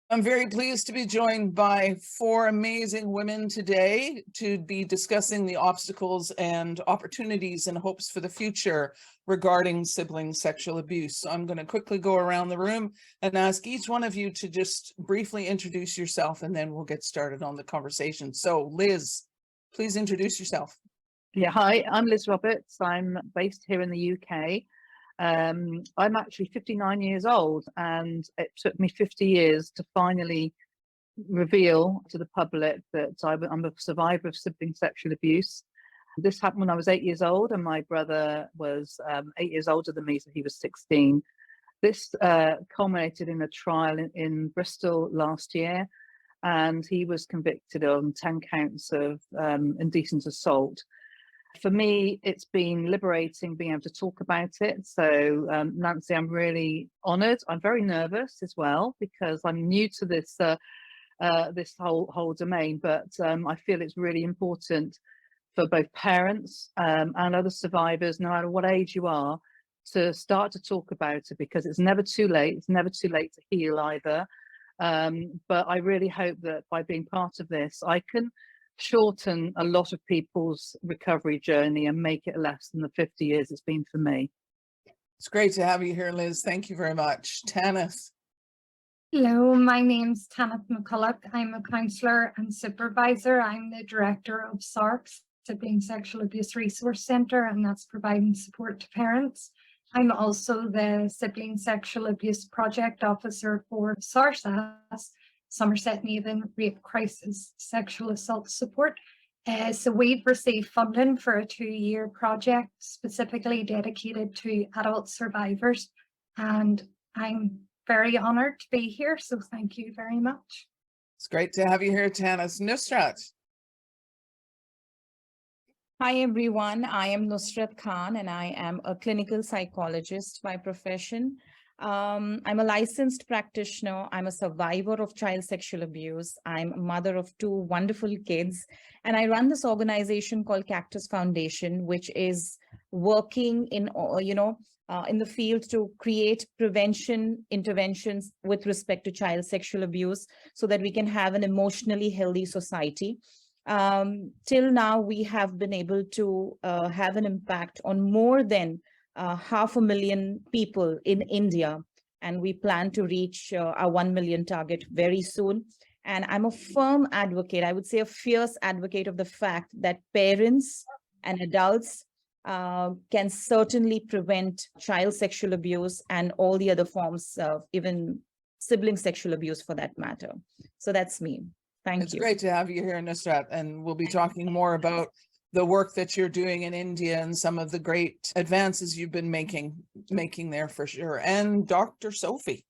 I'm very pleased to be joined by four amazing women today to be discussing the obstacles and opportunities and hopes for the future regarding sibling sexual abuse. So I'm going to quickly go around the room and ask each one of you to just briefly introduce yourself, and then we'll get started on the conversation. So Liz, please introduce yourself. Yeah, hi, I'm Liz Roberts. I'm based here in the UK. I'm actually 59 years old, and it took me 50 years to finally reveal to the public that I'm a survivor of sibling sexual abuse. This happened when I was 8 years old, and my brother was 8 years older than me, so he was 16. This culminated in a trial in Bristol last year, and he was convicted on 10 counts of indecent assault. For me, it's been liberating being able to talk about it. So, Nancy, I'm really honoured. I'm very nervous as well because I'm new to this this whole domain. But I feel it's really important for both parents and other survivors, no matter what age you are, to start to talk about it because it's never too late. It's never too late to heal either. But I really hope that by being part of this, I can shorten a lot of people's recovery journey and make it less than the 50 years it's been for me. It's great to have you here, Liz. Thank you very much. Tanith. Hello, my name's Tanith McCulloch. I'm a counsellor and supervisor. I'm the director of SARC's Sibling Sexual Abuse Resource Centre, and that's providing support to parents. I'm also the Sibling Sexual Abuse Project Officer for SARSAS, Somerset Navan Rape Crisis Sexual Assault Support. So we've received funding for a 2-year project specifically dedicated to adult survivors, and I'm very honoured to be here, so thank you very much. It's great to have you here, Tanith. Nusrat. Hi everyone, I am Nusrat Khan and I am a clinical psychologist by profession. I'm a licensed practitioner. I'm a survivor of child sexual abuse. I'm a mother of 2 wonderful kids, and I run this organization called Cactus Foundation, which is working in, in the field to create prevention interventions with respect to child sexual abuse so that we can have an emotionally healthy society. Till now, we have been able to have an impact on more than 500,000 people in India, and we plan to reach our 1 million target very soon. And I'm a firm advocate, I would say a fierce advocate of the fact that parents and adults can certainly prevent child sexual abuse and all the other forms of even sibling sexual abuse for that matter. So that's me. Thank you. It's great to have you here, Nusrat, and we'll be talking more about the work that you're doing in India and some of the great advances you've been making there for sure. And Dr. Sophie.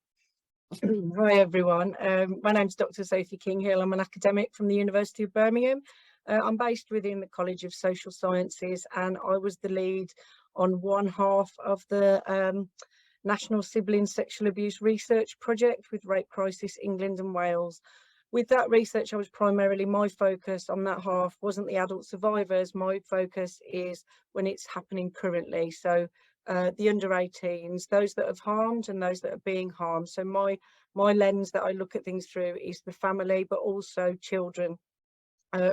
Hi everyone, my name's Dr. Sophie King-Hill. I'm an academic from the University of Birmingham. I'm based within the College of Social Sciences, and I was the lead on one half of the National Sibling Sexual Abuse Research Project with Rape Crisis England and Wales. With that research, I was primarily, my focus on that half wasn't the adult survivors. My focus is when it's happening currently. So the under 18s, those that have harmed and those that are being harmed. So my lens that I look at things through is the family, but also children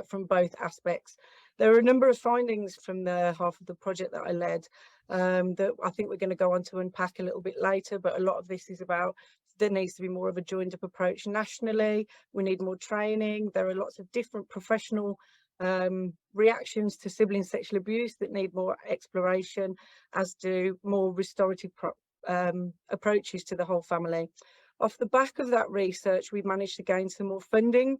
from both aspects. There are a number of findings from the half of the project that I led that I think we're going to go on to unpack a little bit later, but a lot of this is about there needs to be more of a joined up approach nationally. We need more training. There are lots of different professional reactions to sibling sexual abuse that need more exploration, as do more restorative approaches to the whole family. Off the back of that research, we've managed to gain some more funding,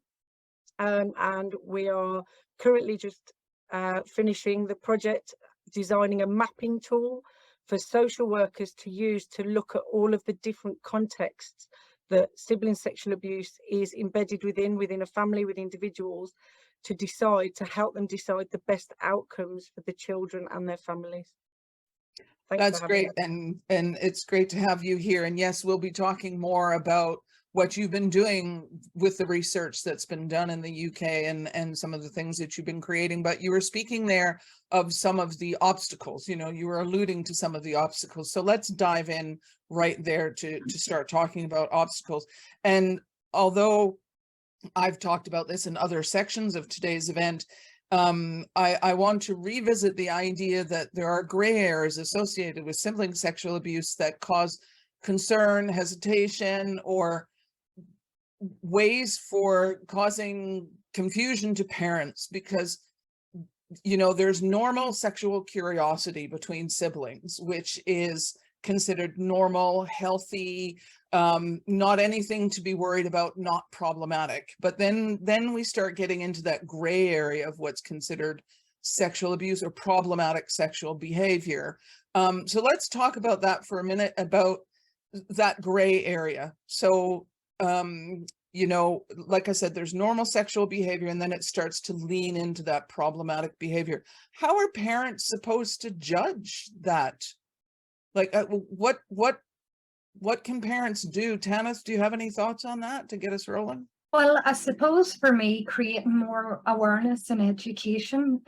and we are currently just finishing the project, designing a mapping tool for social workers to use to look at all of the different contexts that sibling sexual abuse is embedded within a family, with individuals, to help them decide the best outcomes for the children and their families. That's great, and it's great to have you here. And yes, we'll be talking more about what you've been doing with the research that's been done in the UK and some of the things that you've been creating. But you were speaking there of some of the obstacles, you were alluding to some of the obstacles. So let's dive in right there to start talking about obstacles. And although I've talked about this in other sections of today's event, I want to revisit the idea that there are gray areas associated with sibling sexual abuse that cause concern, hesitation, or ways for causing confusion to parents, because you know, there's normal sexual curiosity between siblings, which is considered normal, healthy, not anything to be worried about, not problematic. But then we start getting into that gray area of what's considered sexual abuse or problematic sexual behavior. So let's talk about that for a minute, about that gray area. So, you know, like I said, there's normal sexual behavior, and then it starts to lean into that problematic behavior. How are parents supposed to judge that? Like, what can parents do? Tanith, do you have any thoughts on that to get us rolling? Well, I suppose for me, creating more awareness and education.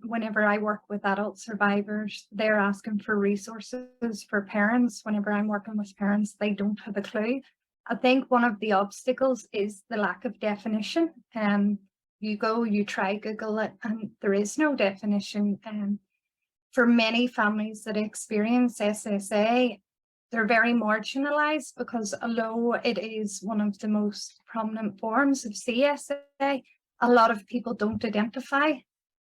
Whenever I work with adult survivors, they're asking for resources for parents. Whenever I'm working with parents, they don't have a clue. I think one of the obstacles is the lack of definition. You try Google it, and there is no definition. For many families that experience SSA, they're very marginalized, because although it is one of the most prominent forms of CSA, a lot of people don't identify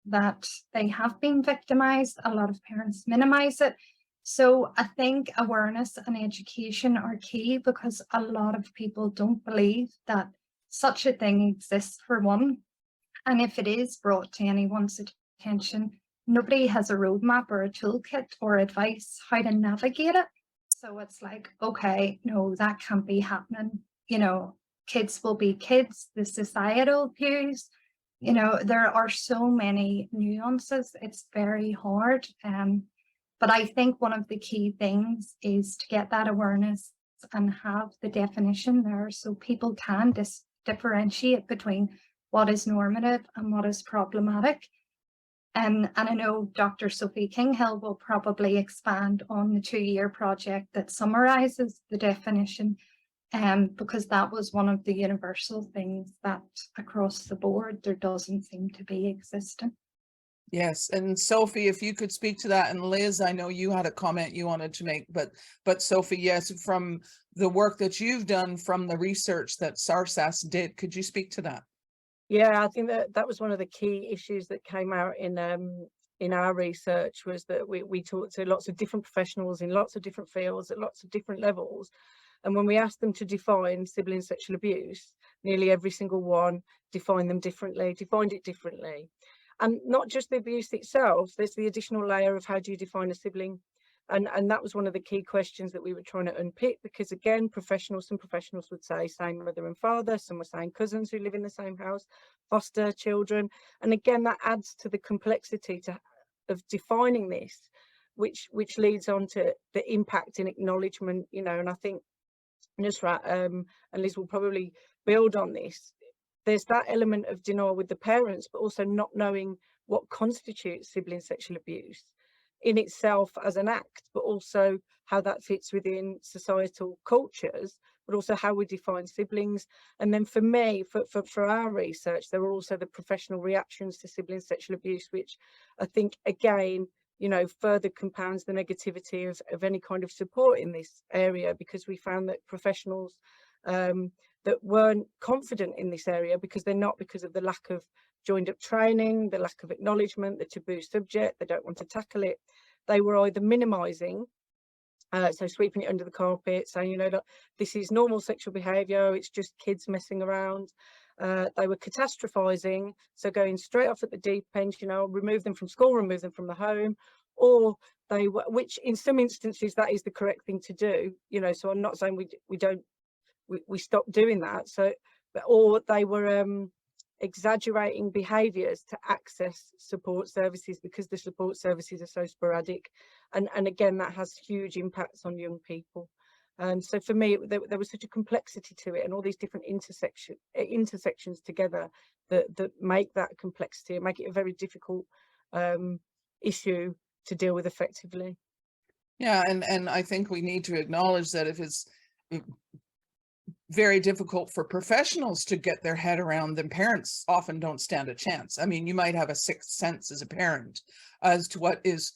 that they have been victimized. A lot of parents minimize it. So I think awareness and education are key, because a lot of people don't believe that such a thing exists, for one. And if it is brought to anyone's attention, nobody has a roadmap or a toolkit or advice how to navigate it. So it's like, okay, no, that can't be happening. You know, kids will be kids, the societal views. You know, there are so many nuances. It's very hard. But I think one of the key things is to get that awareness and have the definition there, so people can differentiate between what is normative and what is problematic. And I know Dr. Sophie King-Hill will probably expand on the 2-year project that summarizes the definition, because that was one of the universal things that across the board there doesn't seem to be existing. Yes, and Sophie, if you could speak to that, and Liz, I know you had a comment you wanted to make, but Sophie, yes, from the work that you've done, from the research that SARSAS did, could you speak to that? Yeah, I think that was one of the key issues that came out in our research, was that we talked to lots of different professionals in lots of different fields at lots of different levels. And when we asked them to define sibling sexual abuse, nearly every single one defined it differently. And not just the abuse itself, there's the additional layer of how do you define a sibling? And that was one of the key questions that we were trying to unpick, because again, some professionals would say same mother and father, some were saying cousins who live in the same house, foster children. And again, that adds to the complexity of defining this, which leads on to the impact and acknowledgement, you know. And I think Nusrat and Liz will probably build on this. There's that element of denial with the parents, but also not knowing what constitutes sibling sexual abuse in itself as an act, but also how that fits within societal cultures, but also how we define siblings. And then for me, for our research, there were also the professional reactions to sibling sexual abuse, which I think, again, you know, further compounds the negativity of any kind of support in this area, because we found that professionals that weren't confident in this area, because of the lack of joined up training, the lack of acknowledgement, the taboo subject, they don't want to tackle it. They were either minimising, so sweeping it under the carpet, saying, you know, look, this is normal sexual behaviour, it's just kids messing around. They were catastrophising, so going straight off at the deep end, you know, remove them from school, remove them from the home, or they were, which in some instances that is the correct thing to do, you know. So I'm not saying we stopped doing that. So, or they were exaggerating behaviours to access support services, because the support services are so sporadic, and again, that has huge impacts on young people. So for me, there was such a complexity to it, and all these different intersections together that make that complexity and make it a very difficult issue to deal with effectively. Yeah, and I think we need to acknowledge that if it's very difficult for professionals to get their head around, then parents often don't stand a chance. I mean, you might have a sixth sense as a parent as to what is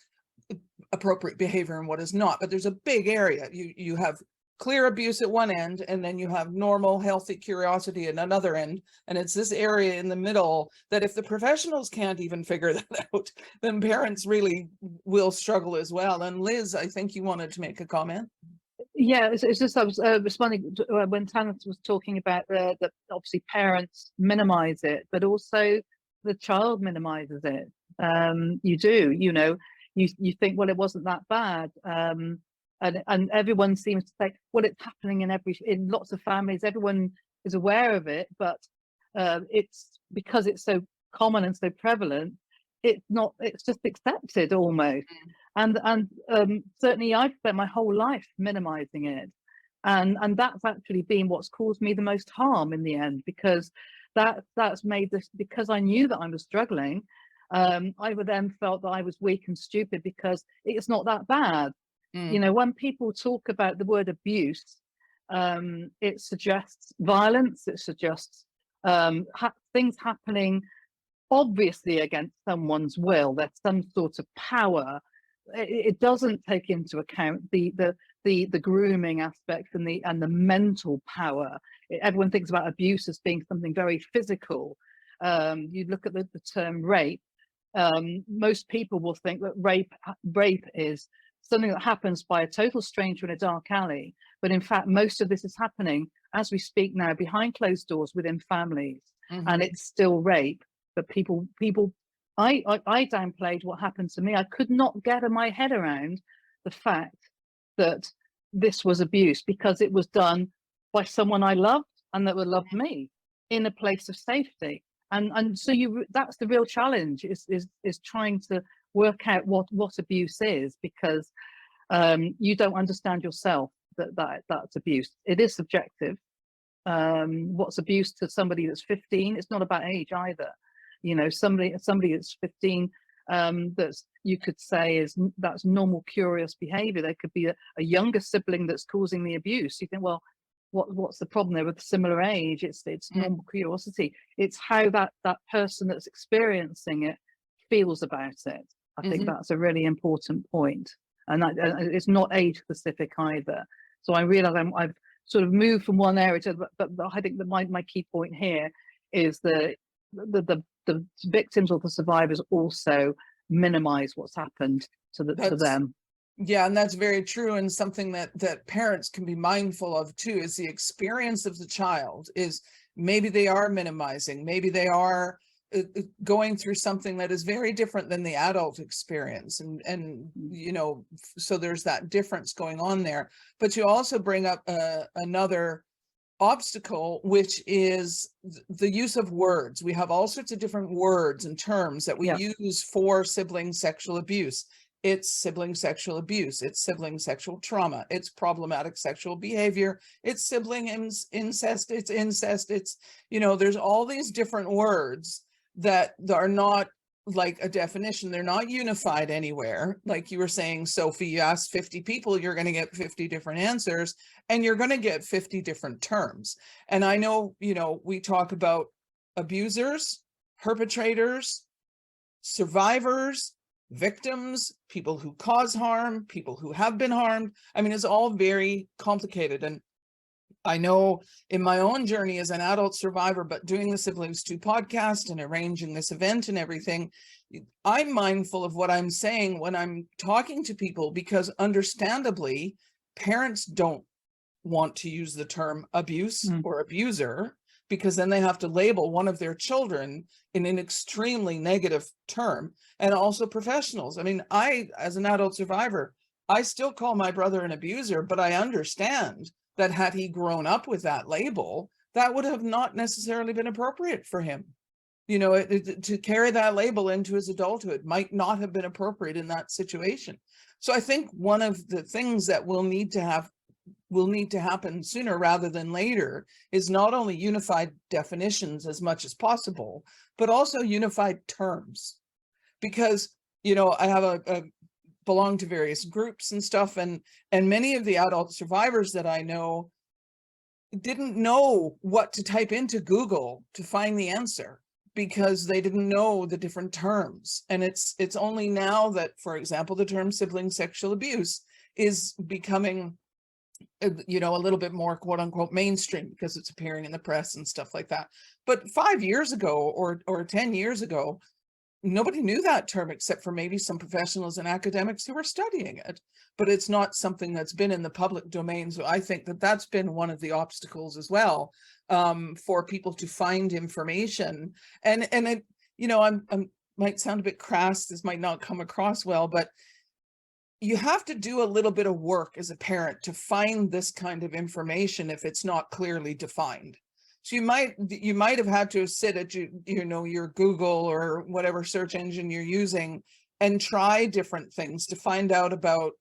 appropriate behavior and what is not, but there's a big area. You have clear abuse at one end, and then you have normal, healthy curiosity at another end. And it's this area in the middle that if the professionals can't even figure that out, then parents really will struggle as well. And Liz, I think you wanted to make a comment. Yeah, it's just I was responding to, when Tanith was talking about that obviously parents minimize it, but also the child minimizes it. You do, you know, you think, well, it wasn't that bad, and everyone seems to say, well, it's happening in lots of families. Everyone is aware of it, but it's because it's so common and so prevalent. It's just accepted almost. And certainly I've spent my whole life minimizing it. And that's actually been what's caused me the most harm in the end, because that's made this, because I knew that I was struggling, I would then felt that I was weak and stupid because it's not that bad. You know, when people talk about the word abuse, it suggests violence, it suggests things happening obviously against someone's will. There's some sort of power. It doesn't take into account the grooming aspect and the mental power. Everyone thinks about abuse as being something very physical. You look at the term rape. Most people will think that rape is something that happens by a total stranger in a dark alley, but in fact most of this is happening as we speak now behind closed doors within families, and it's still rape. But I downplayed what happened to me. I could not get my head around the fact that this was abuse, because it was done by someone I loved and that would love me in a place of safety. And so that's the real challenge, is trying to work out what abuse is, because you don't understand yourself that's abuse. It is subjective. What's abuse to somebody that's 15? It's not about age either. You know, somebody that's 15, that's, you could say, that's normal curious behavior. There could be a younger sibling that's causing the abuse. You think, well, what's the problem there with similar age? It's normal curiosity. It's how that person that's experiencing it feels about it. I think that's a really important point, and it's not age specific either. So I realize I've sort of moved from one area to, but I think that my key point here is the victims or the survivors also minimize what's happened to them. Yeah, and that's very true. And something that parents can be mindful of too is the experience of the child. Is maybe they are minimizing, maybe they are going through something that is very different than the adult experience, and you know, so there's that difference going on there. But you also bring up another obstacle, which is the use of words. We have all sorts of different words and terms that we use for sibling sexual abuse. It's sibling sexual abuse, it's sibling sexual trauma, it's problematic sexual behavior, it's sibling incest, it's, you know, there's all these different words that are not like a definition. They're not unified anywhere. Like you were saying, Sophie, you ask 50 people, you're going to get 50 different answers, and you're going to get 50 different terms. And I know, you know, we talk about abusers, perpetrators, survivors, victims, people who cause harm, people who have been harmed. I mean, it's all very complicated. And I know in my own journey as an adult survivor, but doing the SiblingsToo podcast and arranging this event and everything, I'm mindful of what I'm saying when I'm talking to people, because understandably, parents don't want to use the term abuse or abuser, because then they have to label one of their children in an extremely negative term. And also professionals. I mean, as an adult survivor, I still call my brother an abuser, but I understand that had he grown up with that label, that would have not necessarily been appropriate for him. You know, to carry that label into his adulthood might not have been appropriate in that situation. So I think one of the things that will need to happen sooner rather than later is not only unified definitions as much as possible, but also unified terms. Because, you know, I have belong to various groups and stuff, and many of the adult survivors that I know, didn't know what to type into Google to find the answer, because they didn't know the different terms. And it's only now that, for example, the term sibling sexual abuse is becoming, you know, a little bit more quote unquote mainstream because it's appearing in the press and stuff like that. But 5 years ago or 10 years ago, nobody knew that term except for maybe some professionals and academics who were studying it. But it's not something that's been in the public domain. So I think that that's been one of the obstacles as well, for people to find information. And it, you know, I'm might sound a bit crass, this might not come across well, but you have to do a little bit of work as a parent to find this kind of information if it's not clearly defined. So you might have had to sit at you know, your Google or whatever search engine you're using and try different things to find out about,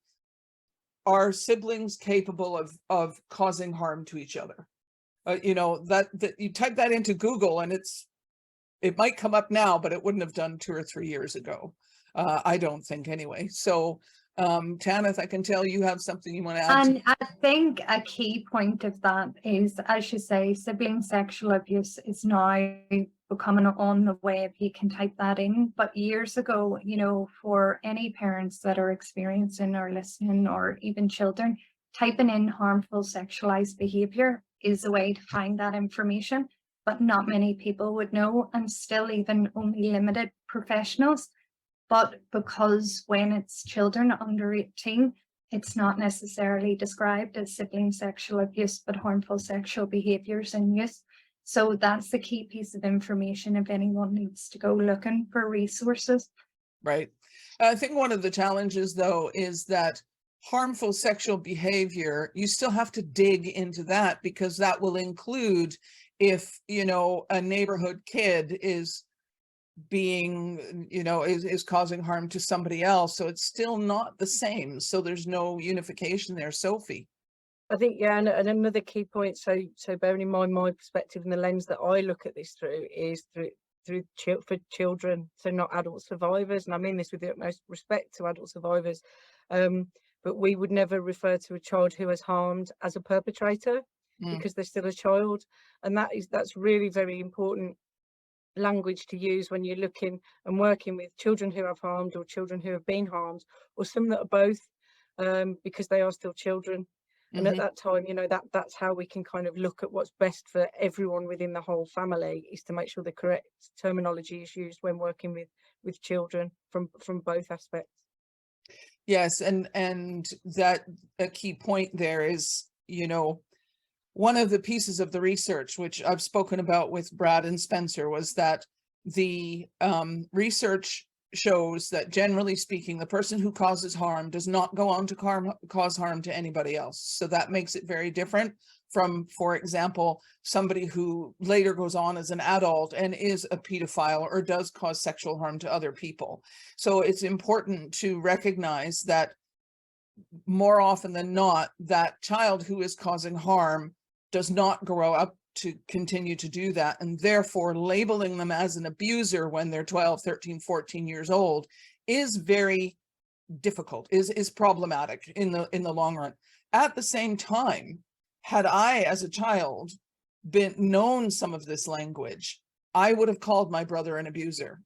are siblings capable of causing harm to each other? You know, that you type that into Google and it might come up now, but it wouldn't have done 2 or 3 years ago. I don't think anyway. So Tanith, I can tell you have something you want to add. And I think a key point of that is, as you say, sibling sexual abuse is now becoming on the web. You can type that in. But years ago, you know, for any parents that are experiencing or listening, or even children, typing in harmful sexualized behavior is a way to find that information. But not many people would know, and still even only limited professionals. But because when it's children under 18, it's not necessarily described as sibling sexual abuse, but harmful sexual behaviors in use. So that's the key piece of information if anyone needs to go looking for resources. Right. I think one of the challenges, though, is that harmful sexual behavior, you still have to dig into that, because that will include if, you know, a neighborhood kid is being, you know, is causing harm to somebody else. So it's still not the same. So there's no unification there, Sophie. I think, yeah, and another key point, so bearing in mind my perspective and the lens that I look at this through is through for children, so not adult survivors. And I mean this with the utmost respect to adult survivors, but we would never refer to a child who has harmed as a perpetrator, because they're still a child. And that's really very important language to use when you're looking and working with children who have harmed or children who have been harmed, or some that are both, because they are still children. And at that time, you know, that's how we can kind of look at what's best for everyone within the whole family, is to make sure the correct terminology is used when working with children from both aspects. Yes, and that a key point there is, you know, one of the pieces of the research, which I've spoken about with Brad and Spencer, was that the research shows that, generally speaking, the person who causes harm does not go on to cause harm to anybody else. So that makes it very different from, for example, somebody who later goes on as an adult and is a pedophile or does cause sexual harm to other people. So it's important to recognize that more often than not, that child who is causing harm does not grow up to continue to do that, and therefore labeling them as an abuser when they're 12, 13, 14 years old is very difficult, is problematic in the long run. At the same time, had I as a child been known some of this language, I would have called my brother an abuser.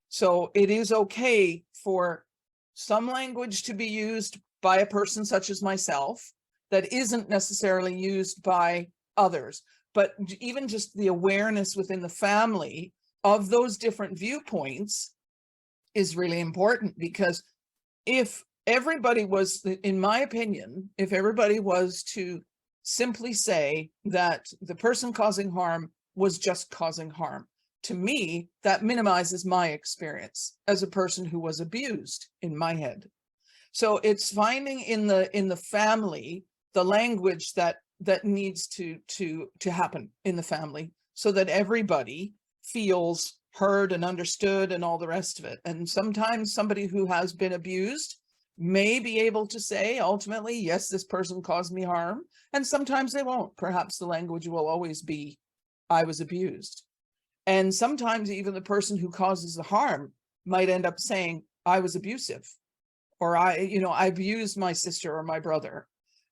So it is okay for some language to be used by a person such as myself that isn't necessarily used by others. But even just the awareness within the family of those different viewpoints is really important, because if everybody was, in my opinion, if everybody was to simply say that the person causing harm was just causing harm, to me, that minimizes my experience as a person who was abused in my head. So it's finding in the family the language that needs to happen in the family, so that everybody feels heard and understood and all the rest of it. And sometimes somebody who has been abused may be able to say ultimately, yes, this person caused me harm, and sometimes they won't. Perhaps the language will always be, I was abused. And sometimes even the person who causes the harm might end up saying, I was abusive, or I abused my sister or my brother.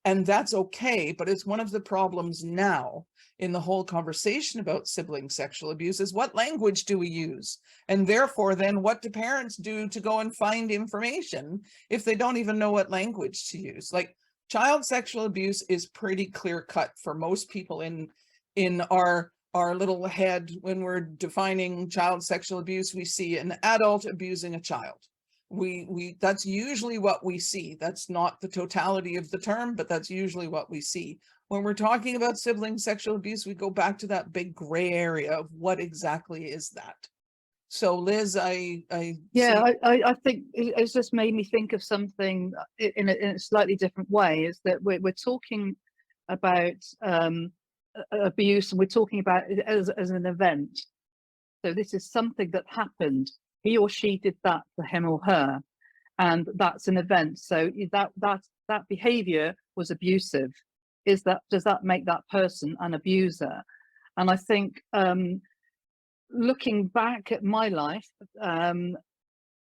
And that's okay, but it's one of the problems now in the whole conversation about sibling sexual abuse is what language do we use? And therefore, then what do parents do to go and find information if they don't even know what language to use? Like, child sexual abuse is pretty clear cut for most people in our little head. When we're defining child sexual abuse, we see an adult abusing a child. That's usually what we see. That's not the totality of the term, but that's usually what we see. When we're talking about sibling sexual abuse, we go back to that big gray area of what exactly is that. So Liz, I think it's just made me think of something in a slightly different way, is that we're talking about abuse, and we're talking about it as an event. So this is something that happened. He or she did that to him or her, and that's an event. So that behavior was abusive. Does that make that person an abuser? And I think looking back at my life,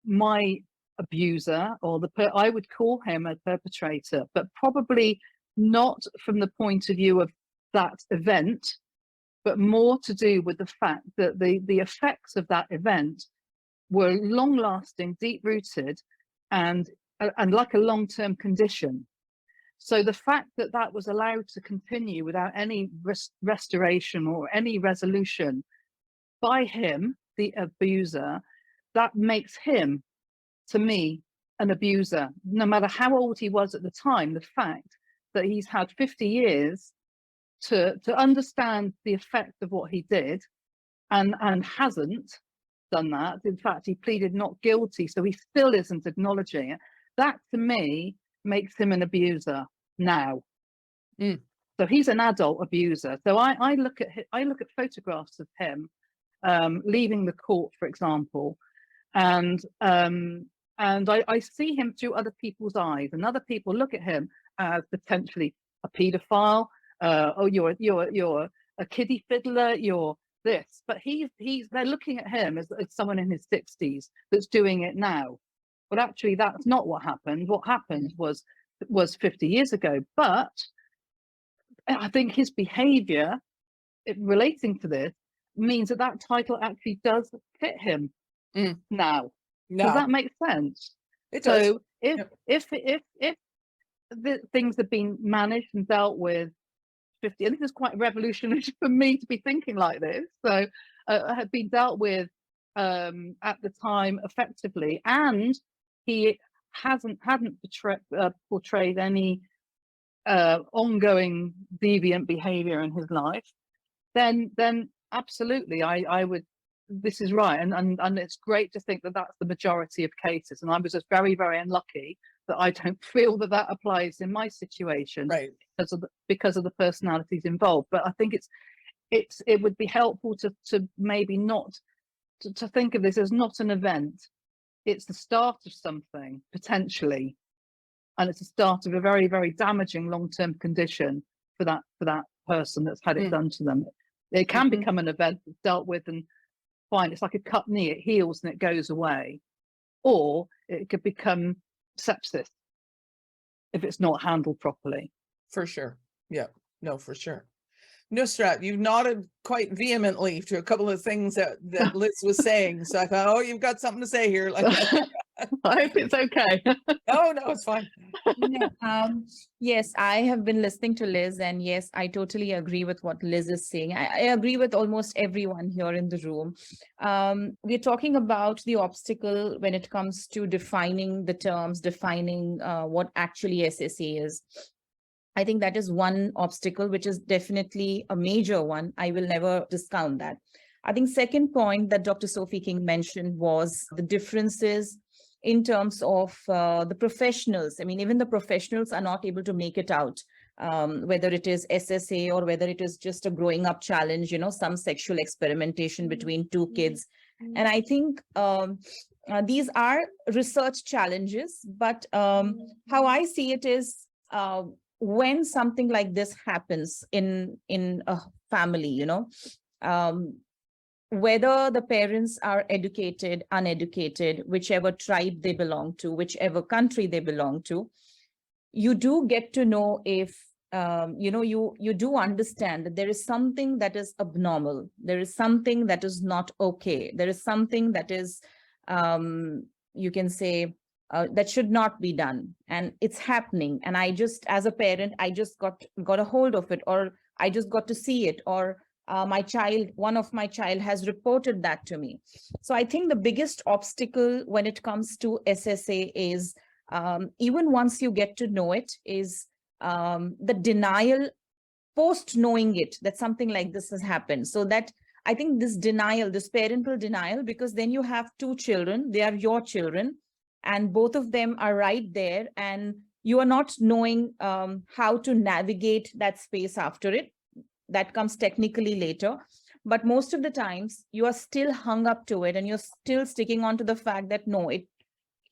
my abuser, or I would call him a perpetrator, but probably not from the point of view of that event, but more to do with the fact that the effects of that event were long-lasting, deep-rooted, and like a long-term condition. So the fact that that was allowed to continue without any restoration or any resolution by him, the abuser, that makes him, to me, an abuser. No matter how old he was at the time, the fact that he's had 50 years to understand the effect of what he did and hasn't done that. In fact, he pleaded not guilty, so he still isn't acknowledging it. That, to me, makes him an abuser now. So he's an adult abuser. So I look at photographs of him leaving the court, for example, and I see him through other people's eyes, and other people look at him as potentially a paedophile. Oh, you're a kiddie fiddler. You're this, but they're looking at him as someone in his 60s that's doing it now. But actually, that's not what happened. What happened was 50 years ago. But I think his behavior relating to this means that title actually does fit him now. Does that make sense? It does. So if the things have been managed and dealt with 50, I think it's quite revolutionary for me to be thinking like this. So had been dealt with at the time effectively, and he hadn't portrayed any ongoing deviant behavior in his life, then absolutely I would. This is right, and it's great to think that that's the majority of cases. And I was just very, very unlucky that I don't feel that applies in my situation, right, because of the personalities involved. But I think it would be helpful to maybe not to think of this as not an event. It's the start of something potentially, and it's the start of a very, very damaging long-term condition for that person that's had it done to them. It can become an event that's dealt with and fine. It's like a cut knee; it heals and it goes away, or it could become sepsis if it's not handled properly. For sure. Yeah, no, for sure. Nusrat, you nodded quite vehemently to a couple of things that Liz was saying. So I thought, oh, you've got something to say here. Like, I hope it's okay. Oh, no, it's fine. Yes, I have been listening to Liz, and yes, I totally agree with what Liz is saying. I agree with almost everyone here in the room. We're talking about the obstacle when it comes to defining the terms, defining what actually SSA is. I think that is one obstacle, which is definitely a major one. I will never discount that. I think second point that Dr. Sophie King mentioned was the differences in terms of the professionals. I mean, even the professionals are not able to make it out, whether it is SSA or whether it is just a growing up challenge, some sexual experimentation between two kids. And I think these are research challenges, but how I see it is when something like this happens in a family, whether the parents are educated, uneducated, whichever tribe they belong to, whichever country they belong to, you do get to know if, you do understand that there is something that is abnormal. There is something that is not okay. There is something that is, you can say, that should not be done, and it's happening. And I just, as a parent, I just got a hold of it, or I just got to see it, or one of my child has reported that to me. So I think the biggest obstacle when it comes to SSA is, even once you get to know it, is the denial post knowing it, that something like this has happened. So that I think this denial, this parental denial, because then you have two children, they are your children, and both of them are right there, and you are not knowing how to navigate that space after it. That comes technically later. But most of the times you are still hung up to it, and you're still sticking on to the fact that no, it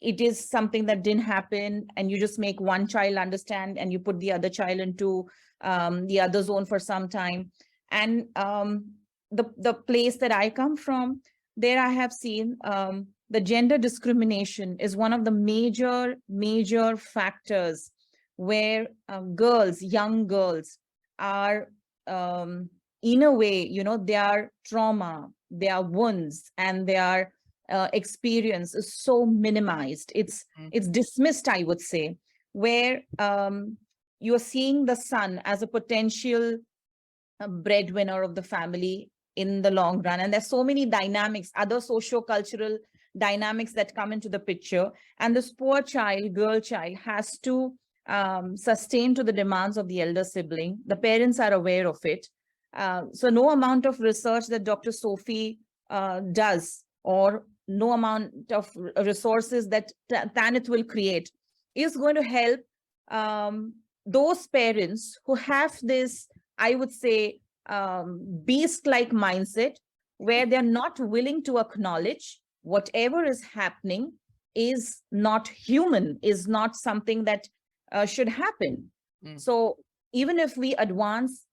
is something that didn't happen, and you just make one child understand and you put the other child into the other zone for some time. And the place that I come from, there I have seen the gender discrimination is one of the major factors where young girls are, in a way, their trauma, their wounds, and their experience is so minimized. It's dismissed, I would say, where you are seeing the son as a potential breadwinner of the family in the long run. And there's so many dynamics, other socio-cultural dynamics that come into the picture. And this poor child, girl child, has to sustain to the demands of the elder sibling. The parents are aware of it. So no amount of research that Dr. Sophie does, or no amount of resources that Tanith will create, is going to help those parents who have this, I would say, beast-like mindset, where they're not willing to acknowledge whatever is happening is not human, is not something that should happen. So even if we advance,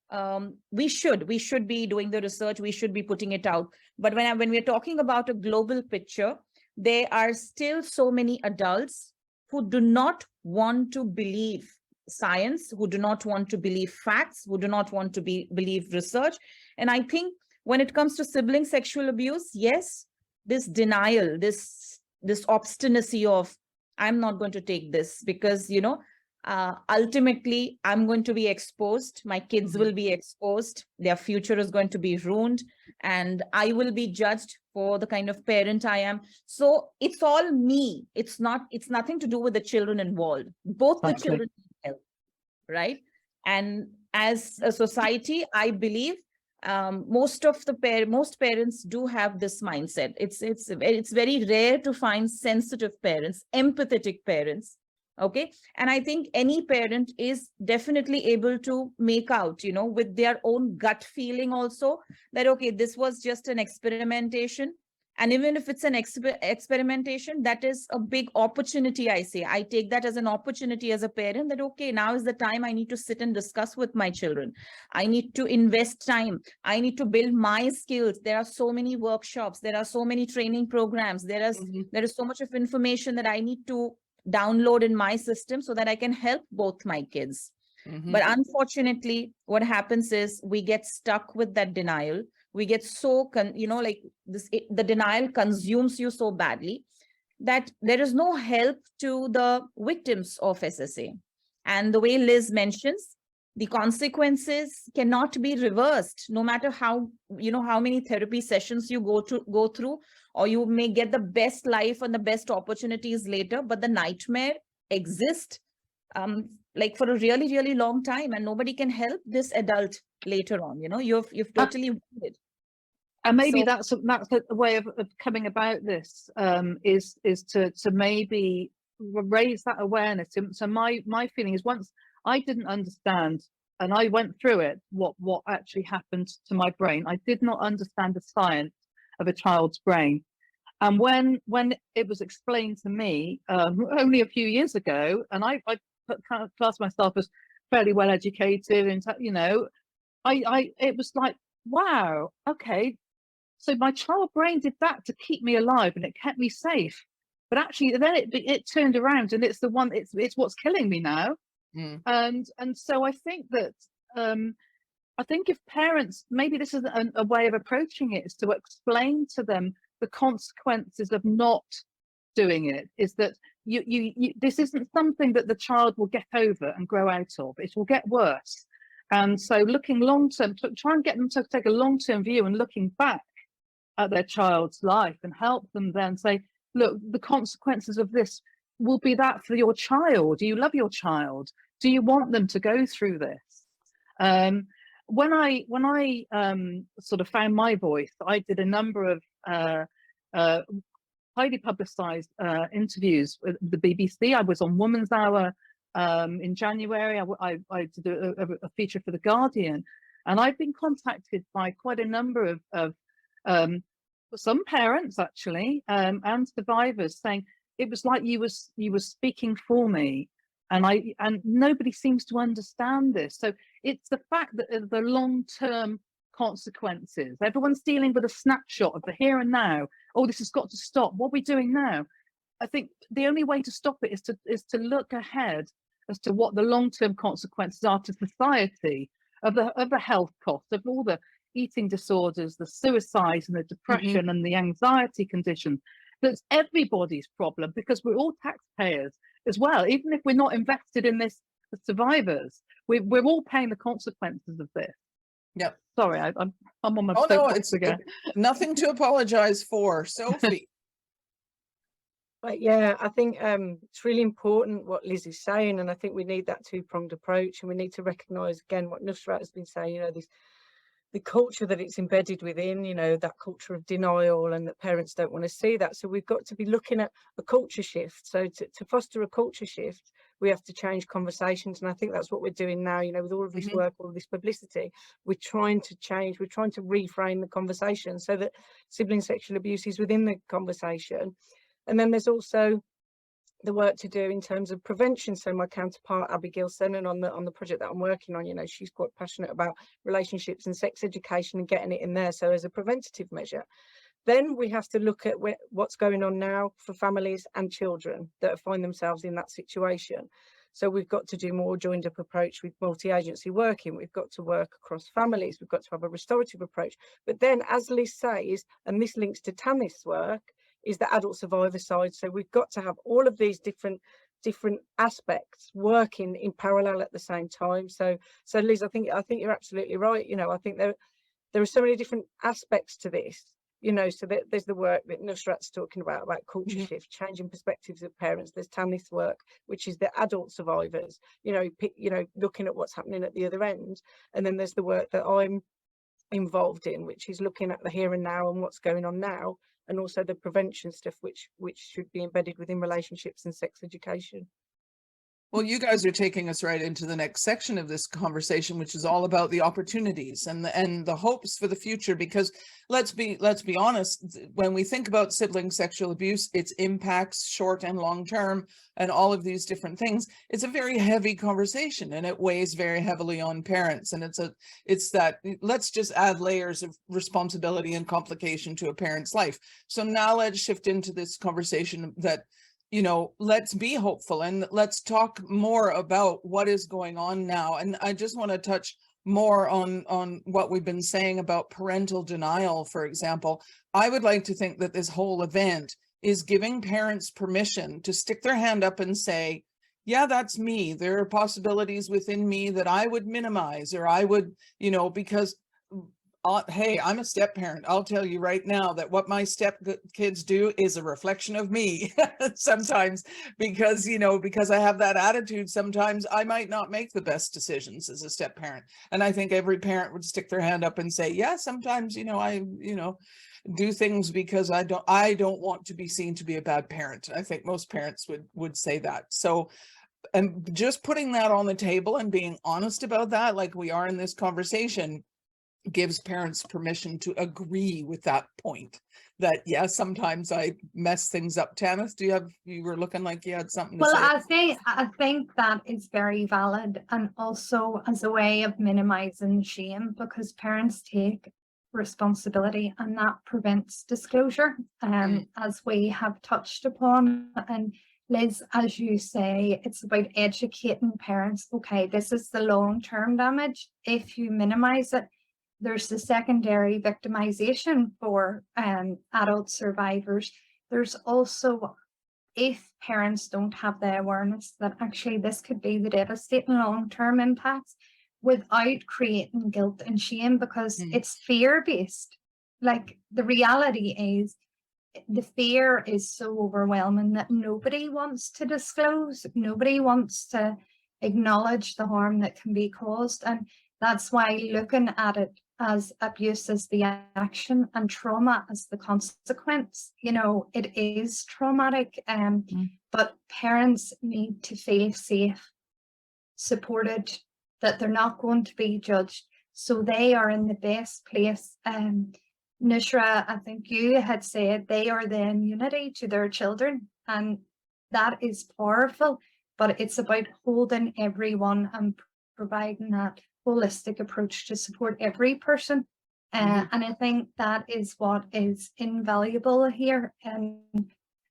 we should be doing the research, we should be putting it out. But when we're talking about a global picture, there are still so many adults who do not want to believe science, who do not want to believe facts, who do not want to believe research. And I think when it comes to sibling sexual abuse, yes, this denial, this obstinacy of, I'm not going to take this because, ultimately I'm going to be exposed, my kids will be exposed, their future is going to be ruined, and I will be judged for the kind of parent I am. So it's all me. It's nothing to do with the children involved. Both the children need help, right? And as a society, I believe most parents do have this mindset. It's very rare to find sensitive parents, empathetic parents. Okay. And I think any parent is definitely able to make out, with their own gut feeling also, that, okay, this was just an experimentation. And even if it's an experimentation, that is a big opportunity, I say. I take that as an opportunity as a parent, that, okay, now is the time I need to sit and discuss with my children. I need to invest time. I need to build my skills. There are so many workshops. There are so many training programs. There is so much of information that I need to download in my system so that I can help both my kids. But unfortunately, what happens is we get stuck with that denial. We get so, the denial consumes you so badly that there is no help to the victims of SSA. And the way Liz mentions, the consequences cannot be reversed, no matter how many therapy sessions you go through, or you may get the best life and the best opportunities later, but the nightmare exists for a really, really long time, and nobody can help this adult later on. You've totally wounded. And maybe that's a way of coming about this, is to maybe raise that awareness. So my feeling is, once I didn't understand, and I went through it, what actually happened to my brain. I did not understand the science of a child's brain. And when it was explained to me only a few years ago, and I kind of class myself as fairly well educated, and it was like, wow, okay, so my child brain did that to keep me alive, and it kept me safe. But actually, then it turned around, and it's what's killing me now. And so I think that I think if parents, maybe this is a way of approaching it, is to explain to them the consequences of not doing it, is that this isn't something that the child will get over and grow out of. It will get worse. And so looking long term, try and get them to take a long-term view and looking back at their child's life and help them then say, look, the consequences of this will be that for your child. Do you love your child? Do you want them to go through this? When I sort of found my voice, I did a number of highly publicized interviews with the BBC. I was on Woman's Hour in January. I did a feature for The Guardian, and I've been contacted by quite a number of some parents actually and survivors saying it was like you were speaking for me, and nobody seems to understand this. So it's the fact that the long-term consequences. Everyone's dealing with a snapshot of the here and now. Oh, this has got to stop. What are we doing now? I think the only way to stop it is to look ahead as to what the long-term consequences are to society of the health costs, of all the eating disorders, the suicides and the depression and the anxiety conditions. That's everybody's problem, because we're all taxpayers as well. Even if we're not invested in this as survivors, we're all paying the consequences of this. Yep. Sorry, I'm on my it's again. Nothing to apologize for. Sophie. But yeah, I think it's really important what Liz is saying, and I think we need that two-pronged approach, and we need to recognise again what Nusrat has been saying. You know, the culture that it's embedded within. You know, that culture of denial, and that parents don't want to see that. So we've got to be looking at a culture shift. So to foster a culture shift, we have to change conversations, and I think that's what we're doing now. You know, with all of this work, all of this publicity, we're trying to change. We're trying to reframe the conversation so that sibling sexual abuse is within the conversation. And then there's also the work to do in terms of prevention. So my counterpart Abigail Sennan on the project that I'm working on, you know, she's quite passionate about relationships and sex education and getting it in there. So as a preventative measure, then we have to look at what's going on now for families and children that find themselves in that situation. So we've got to do more joined up approach with multi-agency working. We've got to work across families. We've got to have a restorative approach. But then, as Liz says, and this links to Tanith's work, is the adult survivor side. So we've got to have all of these different aspects working in parallel at the same time. So Liz, I think you're absolutely right. You know, I think there are so many different aspects to this. You know, so there's the work that Nusrat's talking about culture shift, changing perspectives of parents. There's Tanith's work, which is the adult survivors. You know, looking at what's happening at the other end. And then there's the work that I'm involved in, which is looking at the here and now and what's going on now, and also the prevention stuff, which should be embedded within relationships and sex education. Well, you guys are taking us right into the next section of this conversation, which is all about the opportunities and the hopes for the future. Because let's be honest, when we think about sibling sexual abuse, its impacts short and long term, and all of these different things, it's a very heavy conversation, and it weighs very heavily on parents. And it's that let's just add layers of responsibility and complication to a parent's life. So now let's shift into this conversation that, you know, let's be hopeful and let's talk more about what is going on now. And I just want to touch more on what we've been saying about parental denial, for example. I would like to think that this whole event is giving parents permission to stick their hand up and say, yeah, that's me. There are possibilities within me that I would minimize, or I would, you know, because hey, I'm a step parent. I'll tell you right now that what my step kids do is a reflection of me sometimes, because, you know, because I have that attitude, sometimes I might not make the best decisions as a step parent. And I think every parent would stick their hand up and say, yeah, sometimes, you know, I do things because I don't want to be seen to be a bad parent. I think most parents would say that. So, and just putting that on the table and being honest about that, like we are in this conversation, gives parents permission to agree with that point, that yes, sometimes I mess things up. Tanith, you were looking like you had something to say. I think that is very valid, and also as a way of minimizing shame, because parents take responsibility and that prevents disclosure, as we have touched upon. And Liz, as you say, it's about educating parents. Okay, this is the long-term damage. If you minimize it, there's the secondary victimization for adult survivors. There's also, if parents don't have the awareness that actually this could be the devastating long-term impacts, without creating guilt and shame, because it's fear-based. Like, the reality is, the fear is so overwhelming that nobody wants to disclose, nobody wants to acknowledge the harm that can be caused. And that's why looking at it as abuse as the action and trauma as the consequence, you know, it is traumatic, but parents need to feel safe, supported, that they're not going to be judged, so they are in the best place. Nusrat, I think you had said they are the immunity to their children, and that is powerful, but it's about holding everyone and providing that holistic approach to support every person. And I think that is what is invaluable here. And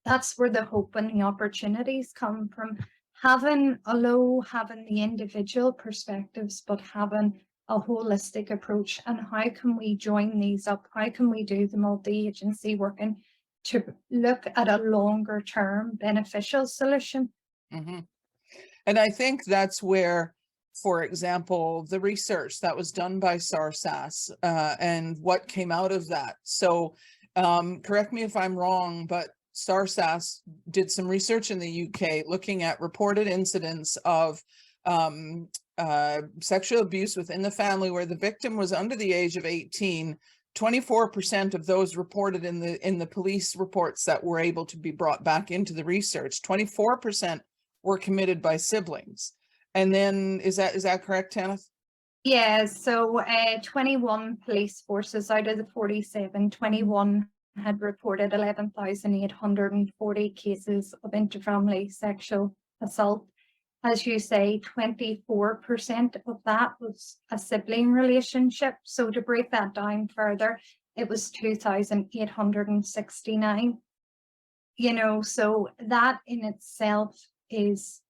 that's where the hope and the opportunities come from. Having the individual perspectives, but having a holistic approach. And how can we join these up? How can we do the multi-agency working to look at a longer term beneficial solution? And I think that's where, for example, the research that was done by SARSAS and what came out of that. So correct me if I'm wrong, but SARSAS did some research in the UK looking at reported incidents of sexual abuse within the family where the victim was under the age of 18. 24% of those reported in the police reports that were able to be brought back into the research, 24% were committed by siblings. And then is that correct, Tanith? Yeah, so 21 police forces out of the 47, 21 had reported 11,840 cases of interfamily sexual assault. As you say, 24% of that was a sibling relationship. So to break that down further, it was 2,869. You know, so that in itself is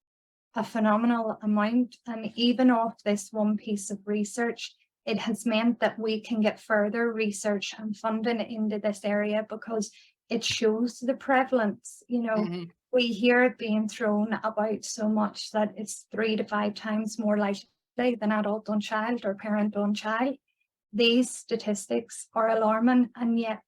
a phenomenal amount. And even off this one piece of research, it has meant that we can get further research and funding into this area, because it shows the prevalence. You know, we hear it being thrown about so much that it's 3 to 5 times more likely than adult on child or parent on child. These statistics are alarming, and yet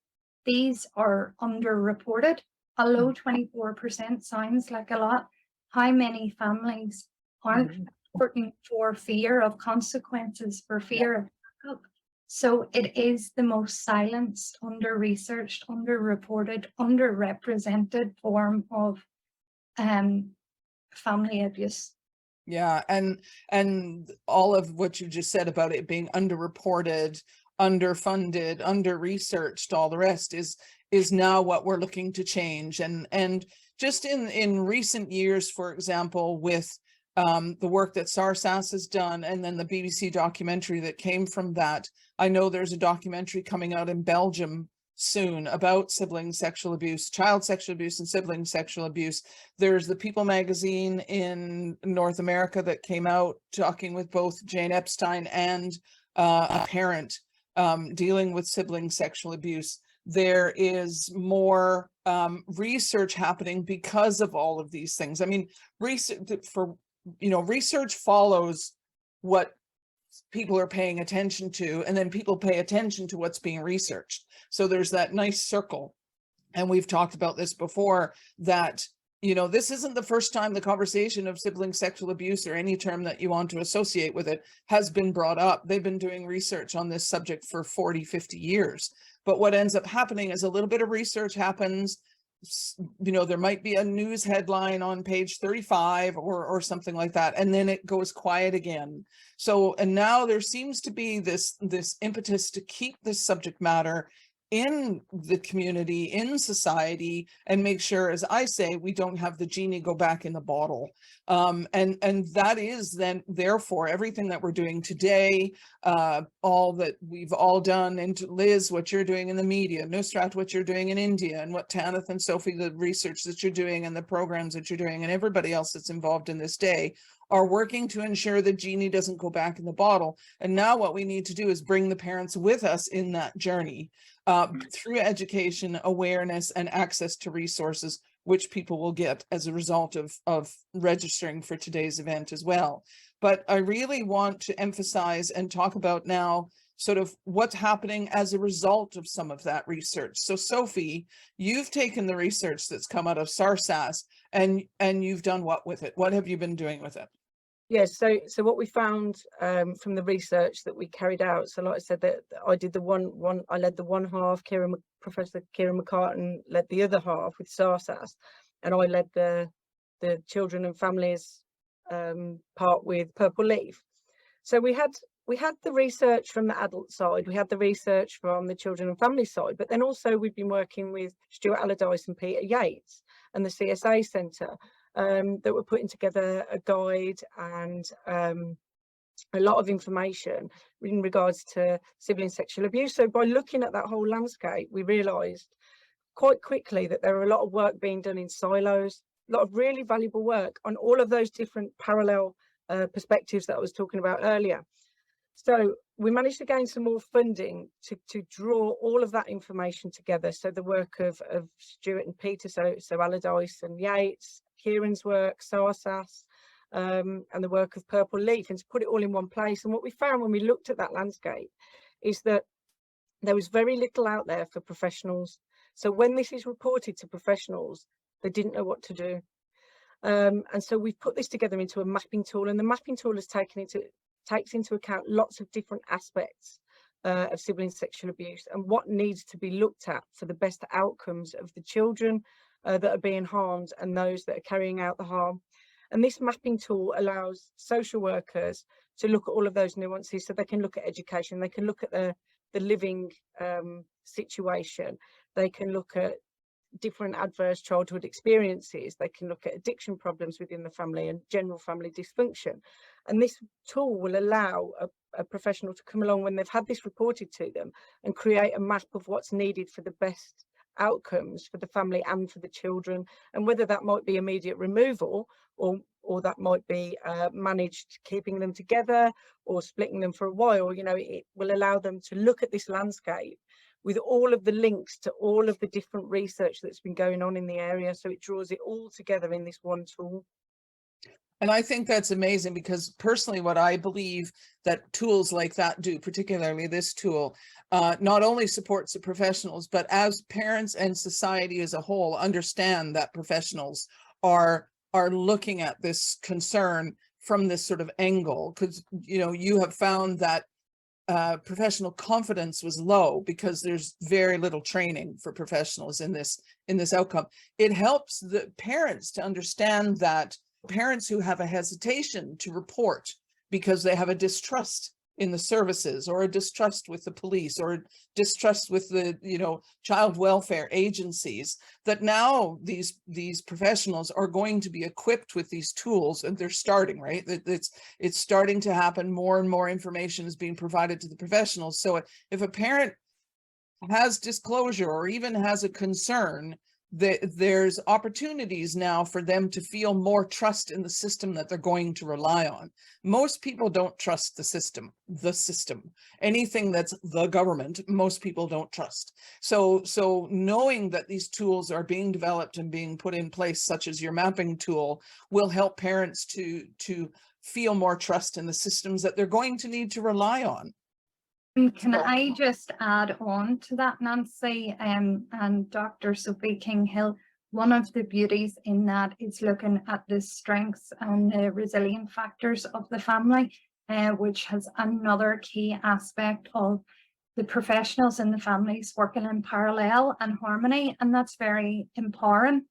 these are underreported. Although 24% sounds like a lot, how many families aren't reporting for fear of consequences, for fear of backup? So it is the most silenced, under-researched, under-reported, underrepresented form of family abuse. Yeah, and all of what you just said about it being underreported, underfunded, under-researched, all the rest is now what we're looking to change. And just in recent years, for example, with the work that SARSAS has done, and then the BBC documentary that came from that, I know there's a documentary coming out in Belgium soon about sibling sexual abuse, child sexual abuse and sibling sexual abuse. There's the People magazine in North America that came out talking with both Jane Epstein and a parent dealing with sibling sexual abuse. There is more research happening because of all of these things. I mean, research follows what people are paying attention to, and then people pay attention to what's being researched. So there's that nice circle. And we've talked about this before, that, you know, this isn't the first time the conversation of sibling sexual abuse, or any term that you want to associate with it, has been brought up. They've been doing research on this subject for 40, 50 years. But what ends up happening is a little bit of research happens. You know, there might be a news headline on page 35 or something like that, and then it goes quiet again. So, and now there seems to be this impetus to keep this subject matter in the community, in society, and make sure, as I say, we don't have the genie go back in the bottle. And that is then, therefore, everything that we're doing today, all that we've all done, and Liz, what you're doing in the media, Nusrat, what you're doing in India, and what Tanith and Sophie, the research that you're doing and the programs that you're doing, and everybody else that's involved in this day, are working to ensure the genie doesn't go back in the bottle. And now what we need to do is bring the parents with us in that journey through education, awareness, and access to resources, which people will get as a result of registering for today's event as well. But I really want to emphasize and talk about now sort of what's happening as a result of some of that research. So Sophie, you've taken the research that's come out of SARSAS and you've done what with it? What have you been doing with it? Yes, so what we found from the research that we carried out, so like I said, that I did I led the one half, Professor Kieran McCartan led the other half with SARSAS, and I led the children and families part with Purple Leaf. So we had the research from the adult side, we had the research from the children and family side, but then also we've been working with Stuart Allardyce and Peter Yates and the CSA Centre, that were putting together a guide and a lot of information in regards to sibling sexual abuse. So by looking at that whole landscape, we realised quite quickly that there were a lot of work being done in silos, a lot of really valuable work on all of those different parallel perspectives that I was talking about earlier. So we managed to gain some more funding to draw all of that information together. So the work of Stuart and Peter, so Allardyce and Yates, Kieran's work, SARSAS, and the work of Purple Leaf, and to put it all in one place. And what we found when we looked at that landscape is that there was very little out there for professionals. So when this is reported to professionals, they didn't know what to do. And so we've put this together into a mapping tool, and the mapping tool has takes into account lots of different aspects of sibling sexual abuse and what needs to be looked at for the best outcomes of the children that are being harmed and those that are carrying out the harm. And this mapping tool allows social workers to look at all of those nuances, so they can look at education, they can look at the living situation, they can look at different adverse childhood experiences, they can look at addiction problems within the family and general family dysfunction. And this tool will allow a professional to come along when they've had this reported to them and create a map of what's needed for the best outcomes for the family and for the children, and whether that might be immediate removal or that might be managed keeping them together or splitting them for a while. You know, it will allow them to look at this landscape with all of the links to all of the different research that's been going on in the area, so it draws it all together in this one tool. And I think that's amazing, because personally what I believe that tools like that do, particularly this tool, not only supports the professionals, but as parents and society as a whole understand that professionals are looking at this concern from this sort of angle. Because, you know, you have found that professional confidence was low because there's very little training for professionals in this outcome. It helps the parents to understand that parents who have a hesitation to report because they have a distrust in the services, or a distrust with the police, or a distrust with the, you know, child welfare agencies, that now these professionals are going to be equipped with these tools, and they're starting, right? It's starting to happen. More and more information is being provided to the professionals. So if a parent has disclosure or even has a concern, there's opportunities now for them to feel more trust in the system that they're going to rely on. Most people don't trust the system. Anything that's the government, most people don't trust. So knowing that these tools are being developed and being put in place, such as your mapping tool, will help parents to feel more trust in the systems that they're going to need to rely on. Can I just add on to that, Nancy, and Dr. Sophie King-Hill? One of the beauties in that is looking at the strengths and the resilient factors of the family, which has another key aspect of the professionals in the families working in parallel and harmony, and that's very empowering.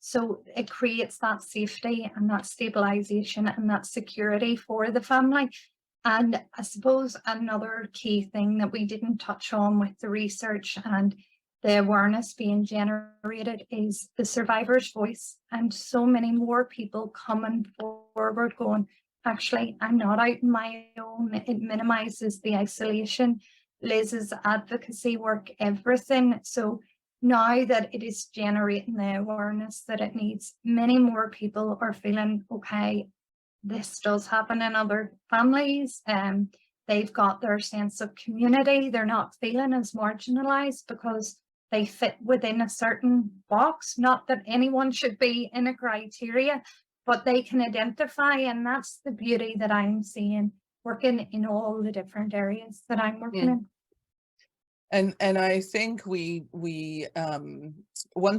So it creates that safety and that stabilization and that security for the family. And I suppose another key thing that we didn't touch on with the research and the awareness being generated is the survivor's voice, and so many more people coming forward going, actually, I'm not out on my own. It minimizes the isolation. Liz's advocacy work, everything. So now that it is generating the awareness that it needs, many more people are feeling, okay, this does happen in other families. They've got their sense of community. They're not feeling as marginalized because they fit within a certain box. Not that anyone should be in a criteria, but they can identify, and that's the beauty that I'm seeing working in all the different areas that I'm working in. And I think one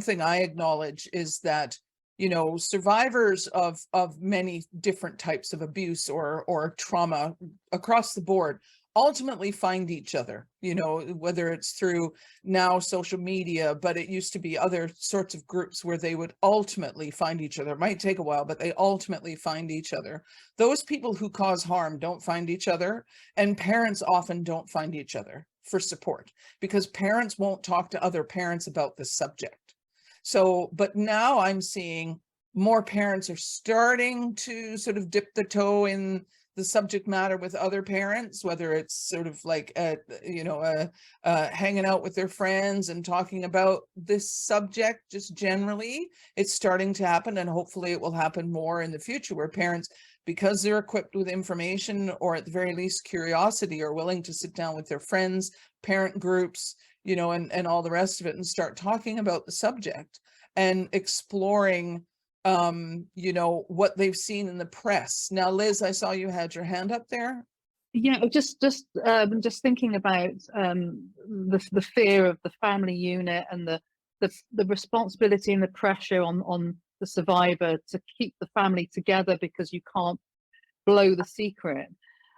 thing I acknowledge is that, you know, survivors of many different types of abuse or trauma across the board ultimately find each other, you know, whether it's through now social media, but it used to be other sorts of groups where they would ultimately find each other. It might take a while, but they ultimately find each other. Those people who cause harm don't find each other, and parents often don't find each other for support because parents won't talk to other parents about this subject. So, but now I'm seeing more parents are starting to sort of dip the toe in the subject matter with other parents, whether it's sort of like, hanging out with their friends and talking about this subject just generally. It's starting to happen, and hopefully it will happen more in the future where parents, because they're equipped with information or at the very least curiosity, are willing to sit down with their friends, parent groups, you know, and all the rest of it and start talking about the subject and exploring you know, what they've seen in the press. Now, Liz, I saw you had your hand up there. Yeah, just thinking about the fear of the family unit and the responsibility and the pressure on the survivor to keep the family together because you can't blow the secret.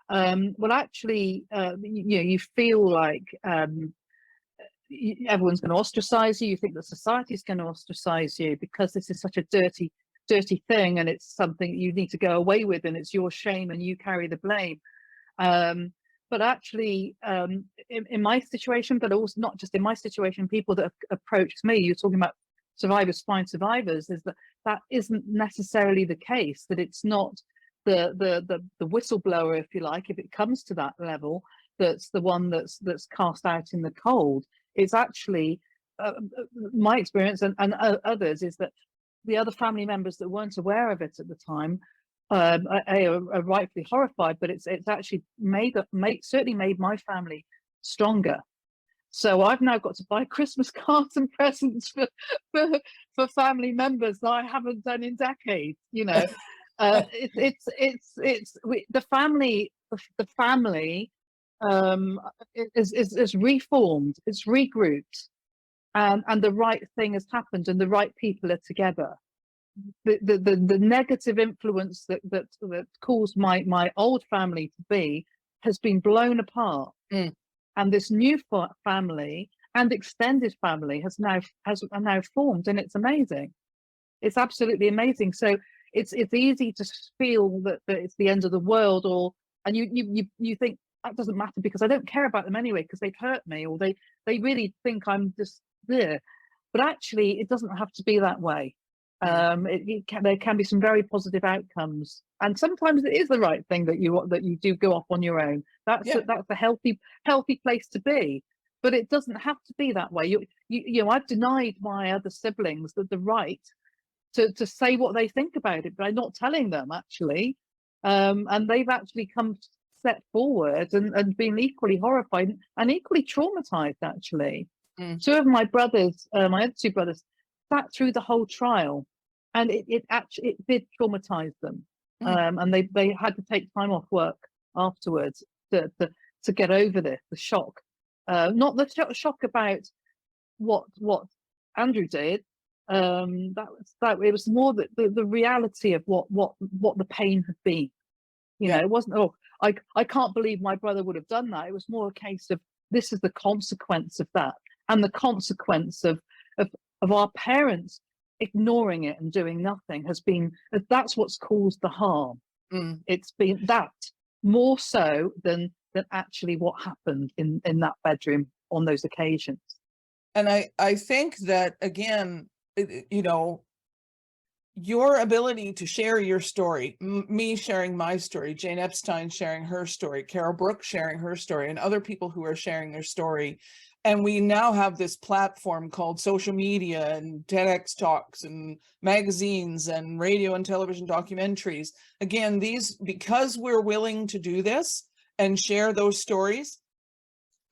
Well, actually, you feel like everyone's going to ostracize you. You think that society is going to ostracize you because this is such a dirty thing, and it's something you need to go away with, and it's your shame, and you carry the blame. But actually, in my situation, but also not just in my situation, people that have approached me, you're talking about survivors find survivors, is that isn't necessarily the case. That it's not the whistleblower, if you like, if it comes to that level, that's the one that's cast out in the cold. It's actually my experience and others is that the other family members that weren't aware of it at the time are rightfully horrified, but it's actually certainly made my family stronger. So I've now got to buy Christmas cards and presents for family members that I haven't done in decades. You know, the family is reformed, it's regrouped, and the right thing has happened, and the right people are together. The negative influence that caused my old family to be has been blown apart, and this new family and extended family has now formed, and it's amazing. It's absolutely amazing. So it's easy to feel that it's the end of the world, and you think that doesn't matter because I don't care about them anyway because they've hurt me, or they really think I'm just there. But actually, it doesn't have to be that way. There can be some very positive outcomes, and sometimes it is the right thing that you do go off on your own. That's a healthy place to be. But it doesn't have to be that way. You know, I've denied my other siblings the right to say what they think about it by not telling them actually, and they've actually set forward and been equally horrified and equally traumatized actually. Two of my brothers, my other two brothers, sat through the whole trial, and it did traumatize them, and they had to take time off work afterwards to get over the shock, not the shock about what Andrew did. It was more the reality of what the pain had been. You know, it wasn't, I can't believe my brother would have done that. It was more a case of this is the consequence of that, and the consequence of our parents ignoring it and doing nothing that's what's caused the harm. It's been that more so than actually what happened in that bedroom on those occasions. And I think that, again, you know, your ability to share your story, me sharing my story, Jane Epstein sharing her story, Carol Brooks sharing her story, and other people who are sharing their story. And we now have this platform called social media and TEDx talks and magazines and radio and television documentaries. Again, these, because we're willing to do this and share those stories,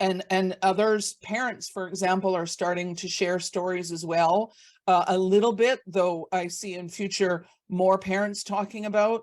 and others, parents, for example, are starting to share stories as well, a little bit, though I see in future more parents talking about,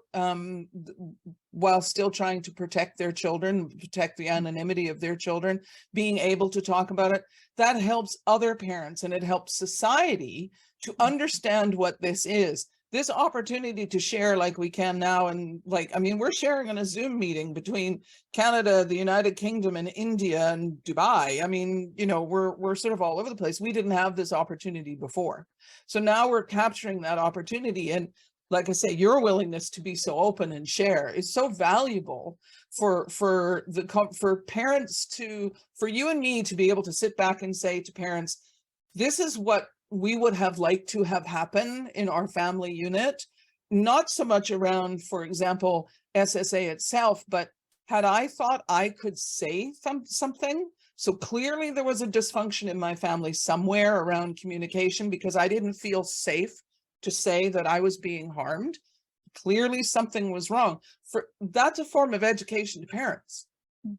while still trying to protect their children, protect the anonymity of their children, being able to talk about it. That helps other parents, and it helps society to understand what this is. This opportunity to share like we can now, and like, I mean, we're sharing on a Zoom meeting between Canada, the United Kingdom, and India and Dubai. I mean, you know, we're sort of all over the place. We didn't have this opportunity before. So now we're capturing that opportunity. And like I say, your willingness to be so open and share is so valuable for parents to, for you and me to be able to sit back and say to parents, this is what we would have liked to have happen in our family unit, not so much around, for example, SSA itself, but had I thought I could say something. So clearly there was a dysfunction in my family somewhere around communication because I didn't feel safe to say that I was being harmed. Clearly something was wrong. That's a form of education to parents.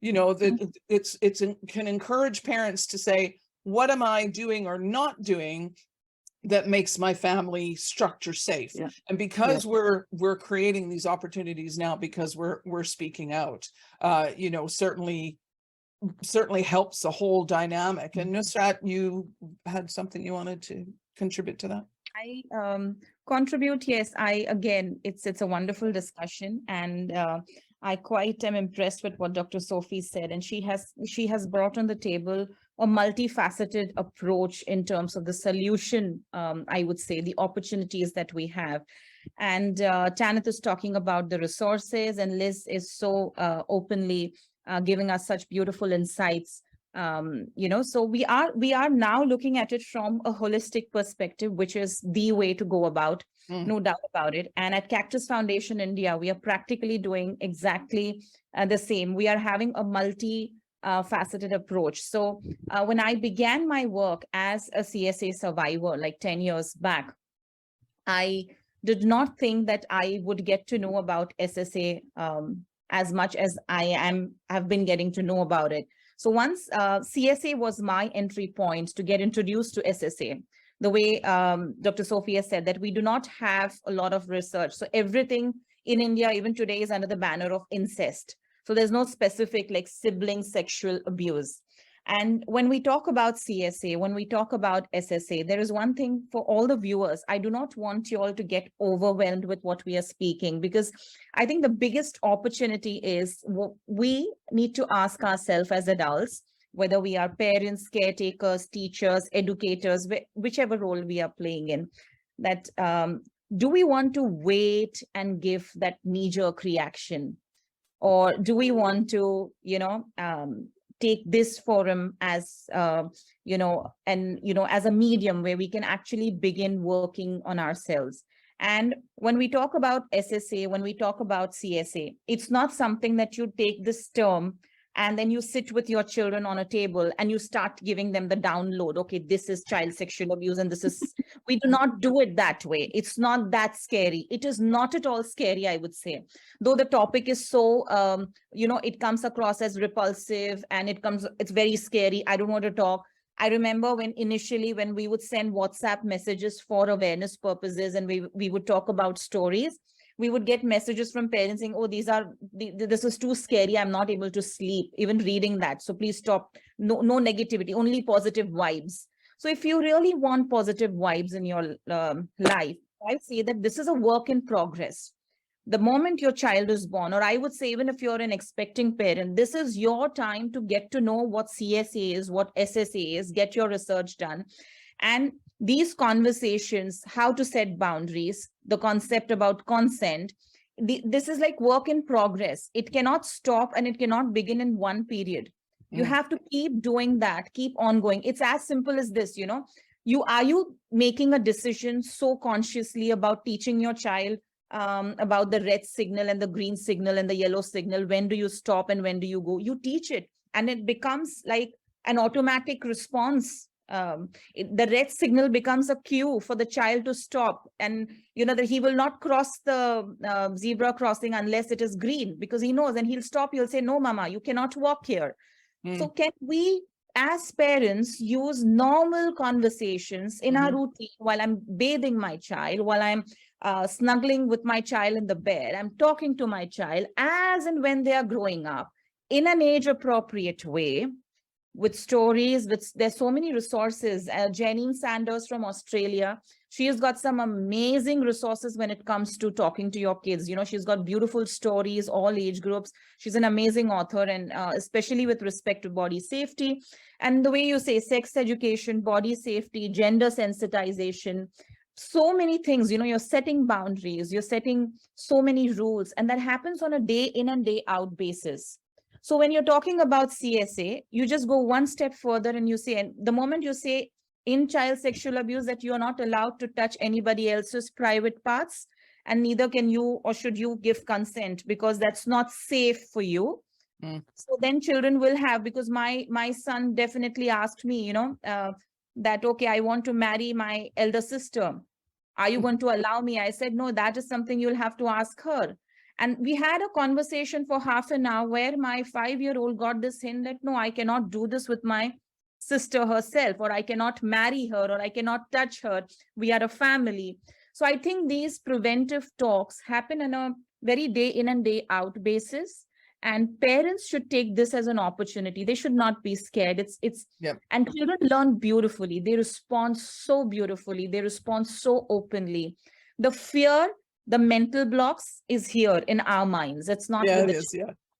You know, that it can encourage parents to say, what am I doing or not doing that makes my family structure safe? Yeah. And because we're creating these opportunities now, because we're speaking out, you know, certainly helps the whole dynamic. And Nusrat, you had something you wanted to contribute to that? I contribute, yes. Again, it's a wonderful discussion, and I quite am impressed with what Dr. Sophie said, and she has brought on the table a multifaceted approach in terms of the solution, I would say, the opportunities that we have. And Tanith is talking about the resources, and Liz is so openly giving us such beautiful insights. You know, so we are now looking at it from a holistic perspective, which is the way to go about, no doubt about it. And at Cactus Foundation India, we are practically doing exactly the same. We are having a multi-faceted approach. So when I began my work as a CSA survivor, like 10 years back, I did not think that I would get to know about SSA as much as I have been getting to know about it. So once CSA was my entry point to get introduced to SSA, the way Dr. Sophia said that we do not have a lot of research. So everything in India, even today, is under the banner of incest. So there's no specific like sibling sexual abuse. And when we talk about CSA, when we talk about SSA, there is one thing for all the viewers. I do not want you all to get overwhelmed with what we are speaking, because I think the biggest opportunity is we need to ask ourselves as adults, whether we are parents, caretakers, teachers, educators, whichever role we are playing in, that do we want to wait and give that knee-jerk reaction? Or do we want to, you know, take this forum as, you know, and, you know, as a medium where we can actually begin working on ourselves? And when we talk about SSA, when we talk about CSA, it's not something that you take this term and then you sit with your children on a table and you start giving them the download. Okay, this is child sexual abuse and this is, we do not do it that way. It's not that scary. It is not at all scary, I would say. Though the topic is so, you know, it comes across as repulsive and it's very scary. I don't want to talk. I remember when initially when we would send WhatsApp messages for awareness purposes and we would talk about stories, we would get messages from parents saying, oh, this is too scary. I'm not able to sleep, even reading that. So please stop. No negativity, only positive vibes. So if you really want positive vibes in your life, I say that this is a work in progress. The moment your child is born, or I would say even if you're an expecting parent, this is your time to get to know what CSA is, what SSA is, get your research done. And these conversations, how to set boundaries, the concept about consent, this is like work in progress. It cannot stop and it cannot begin in one period. You have to keep doing that, keep on going. It's as simple as this, you know. Are you making a decision so consciously about teaching your child about the red signal and the green signal and the yellow signal? When do you stop and when do you go? You teach it, and it becomes like an automatic response. The red signal becomes a cue for the child to stop, and you know that he will not cross the zebra crossing unless it is green, because he knows, and he'll stop. He'll say, no, mama, you cannot walk here. So can we, as parents, use normal conversations in our routine while I'm bathing my child, while I'm snuggling with my child in the bed, I'm talking to my child as and when they are growing up in an age appropriate way, with stories, there's so many resources. Janine Sanders from Australia, she has got some amazing resources when it comes to talking to your kids. You know, she's got beautiful stories, all age groups. She's an amazing author, and especially with respect to body safety. And the way you say sex education, body safety, gender sensitization, so many things, you know, you're setting boundaries, you're setting so many rules, and that happens on a day in and day out basis. So when you're talking about CSA, you just go one step further and you say, and the moment you say in child sexual abuse that you're not allowed to touch anybody else's private parts, and neither can you or should you give consent because that's not safe for you. So then children will have, because my son definitely asked me, you know, that, okay, I want to marry my elder sister. Are you going to allow me? I said, no, that is something you'll have to ask her. And we had a conversation for half an hour where my 5-year-old got this hint that, no, I cannot do this with my sister herself, or I cannot marry her, or I cannot touch her. We are a family. So I think these preventive talks happen on a very day in and day out basis. And parents should take this as an opportunity. They should not be scared. And children learn beautifully. They respond so beautifully. They respond so openly. The fear, the mental blocks is here in our minds. It's not. Yeah, it is.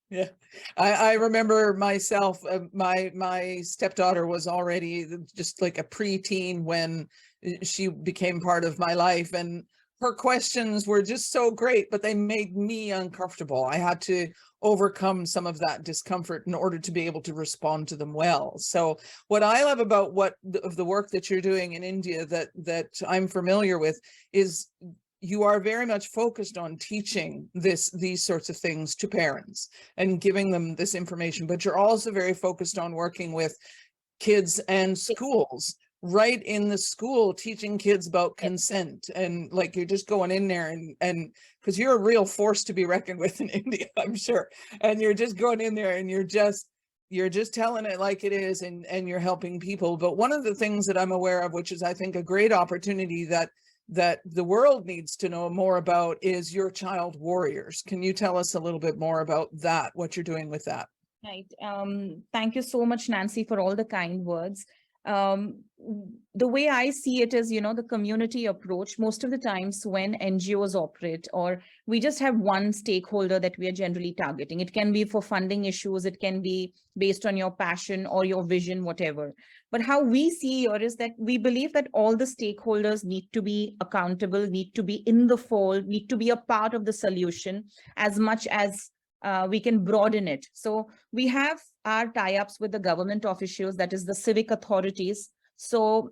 Yeah. I remember myself, my stepdaughter was already just like a preteen when she became part of my life, and her questions were just so great, but they made me uncomfortable. I had to overcome some of that discomfort in order to be able to respond to them well. So what I love about the work that you're doing in India that I'm familiar with is you are very much focused on teaching these sorts of things to parents and giving them this information, but you're also very focused on working with kids and schools, right in the school, teaching kids about consent. And like, you're just going in there and because you're a real force to be reckoned with in India, I'm sure. And you're just going in there and you're just telling it like it is, and you're helping people. But one of the things that I'm aware of, which is I think a great opportunity that the world needs to know more about, is your child warriors. Can you tell us a little bit more about that, what you're doing with that? Right. Thank you so much, Nancy, for all the kind words. The way I see it is, you know, the community approach. Most of the times when NGOs operate, or we just have one stakeholder that we are generally targeting, it can be for funding issues, it can be based on your passion or your vision, whatever. But how we see here is that we believe that all the stakeholders need to be accountable, need to be in the fold, need to be a part of the solution as much as we can broaden it. So we have our tie-ups with the government officials, that is the civic authorities. So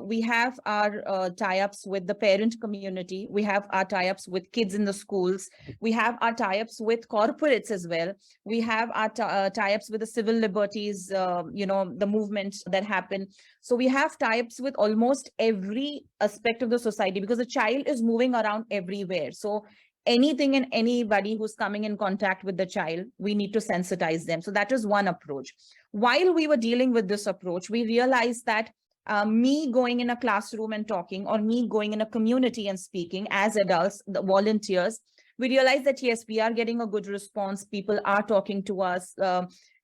we have our tie-ups with the parent community. We have our tie-ups with kids in the schools. We have our tie-ups with corporates as well. We have our tie-ups with the civil liberties, you know, the movements that happen. So we have tie-ups with almost every aspect of the society, because the child is moving around everywhere. So anything and anybody who's coming in contact with the child, we need to sensitize them. So that is one approach. While we were dealing with this approach, we realized that me going in a classroom and talking, or me going in a community and speaking as adults, the volunteers, we realized that yes, we are getting a good response. People are talking to us.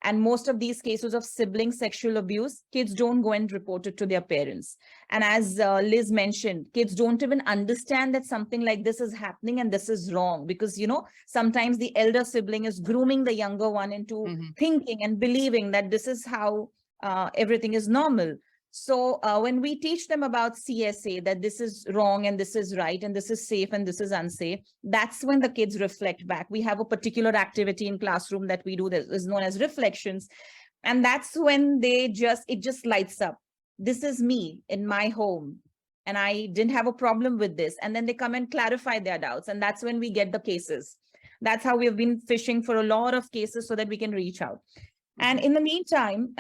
And most of these cases of sibling sexual abuse, kids don't go and report it to their parents. And as Liz mentioned, kids don't even understand that something like this is happening and this is wrong, because, you know, sometimes the elder sibling is grooming the younger one into thinking and believing that this is how everything is normal. So when we teach them about CSA, that this is wrong and this is right and this is safe and this is unsafe, that's when the kids reflect back. We have a particular activity in classroom that we do that is known as reflections. And that's when it just lights up. This is me in my home, and I didn't have a problem with this. And then they come and clarify their doubts. And that's when we get the cases. That's how we've been fishing for a lot of cases so that we can reach out. And in the meantime,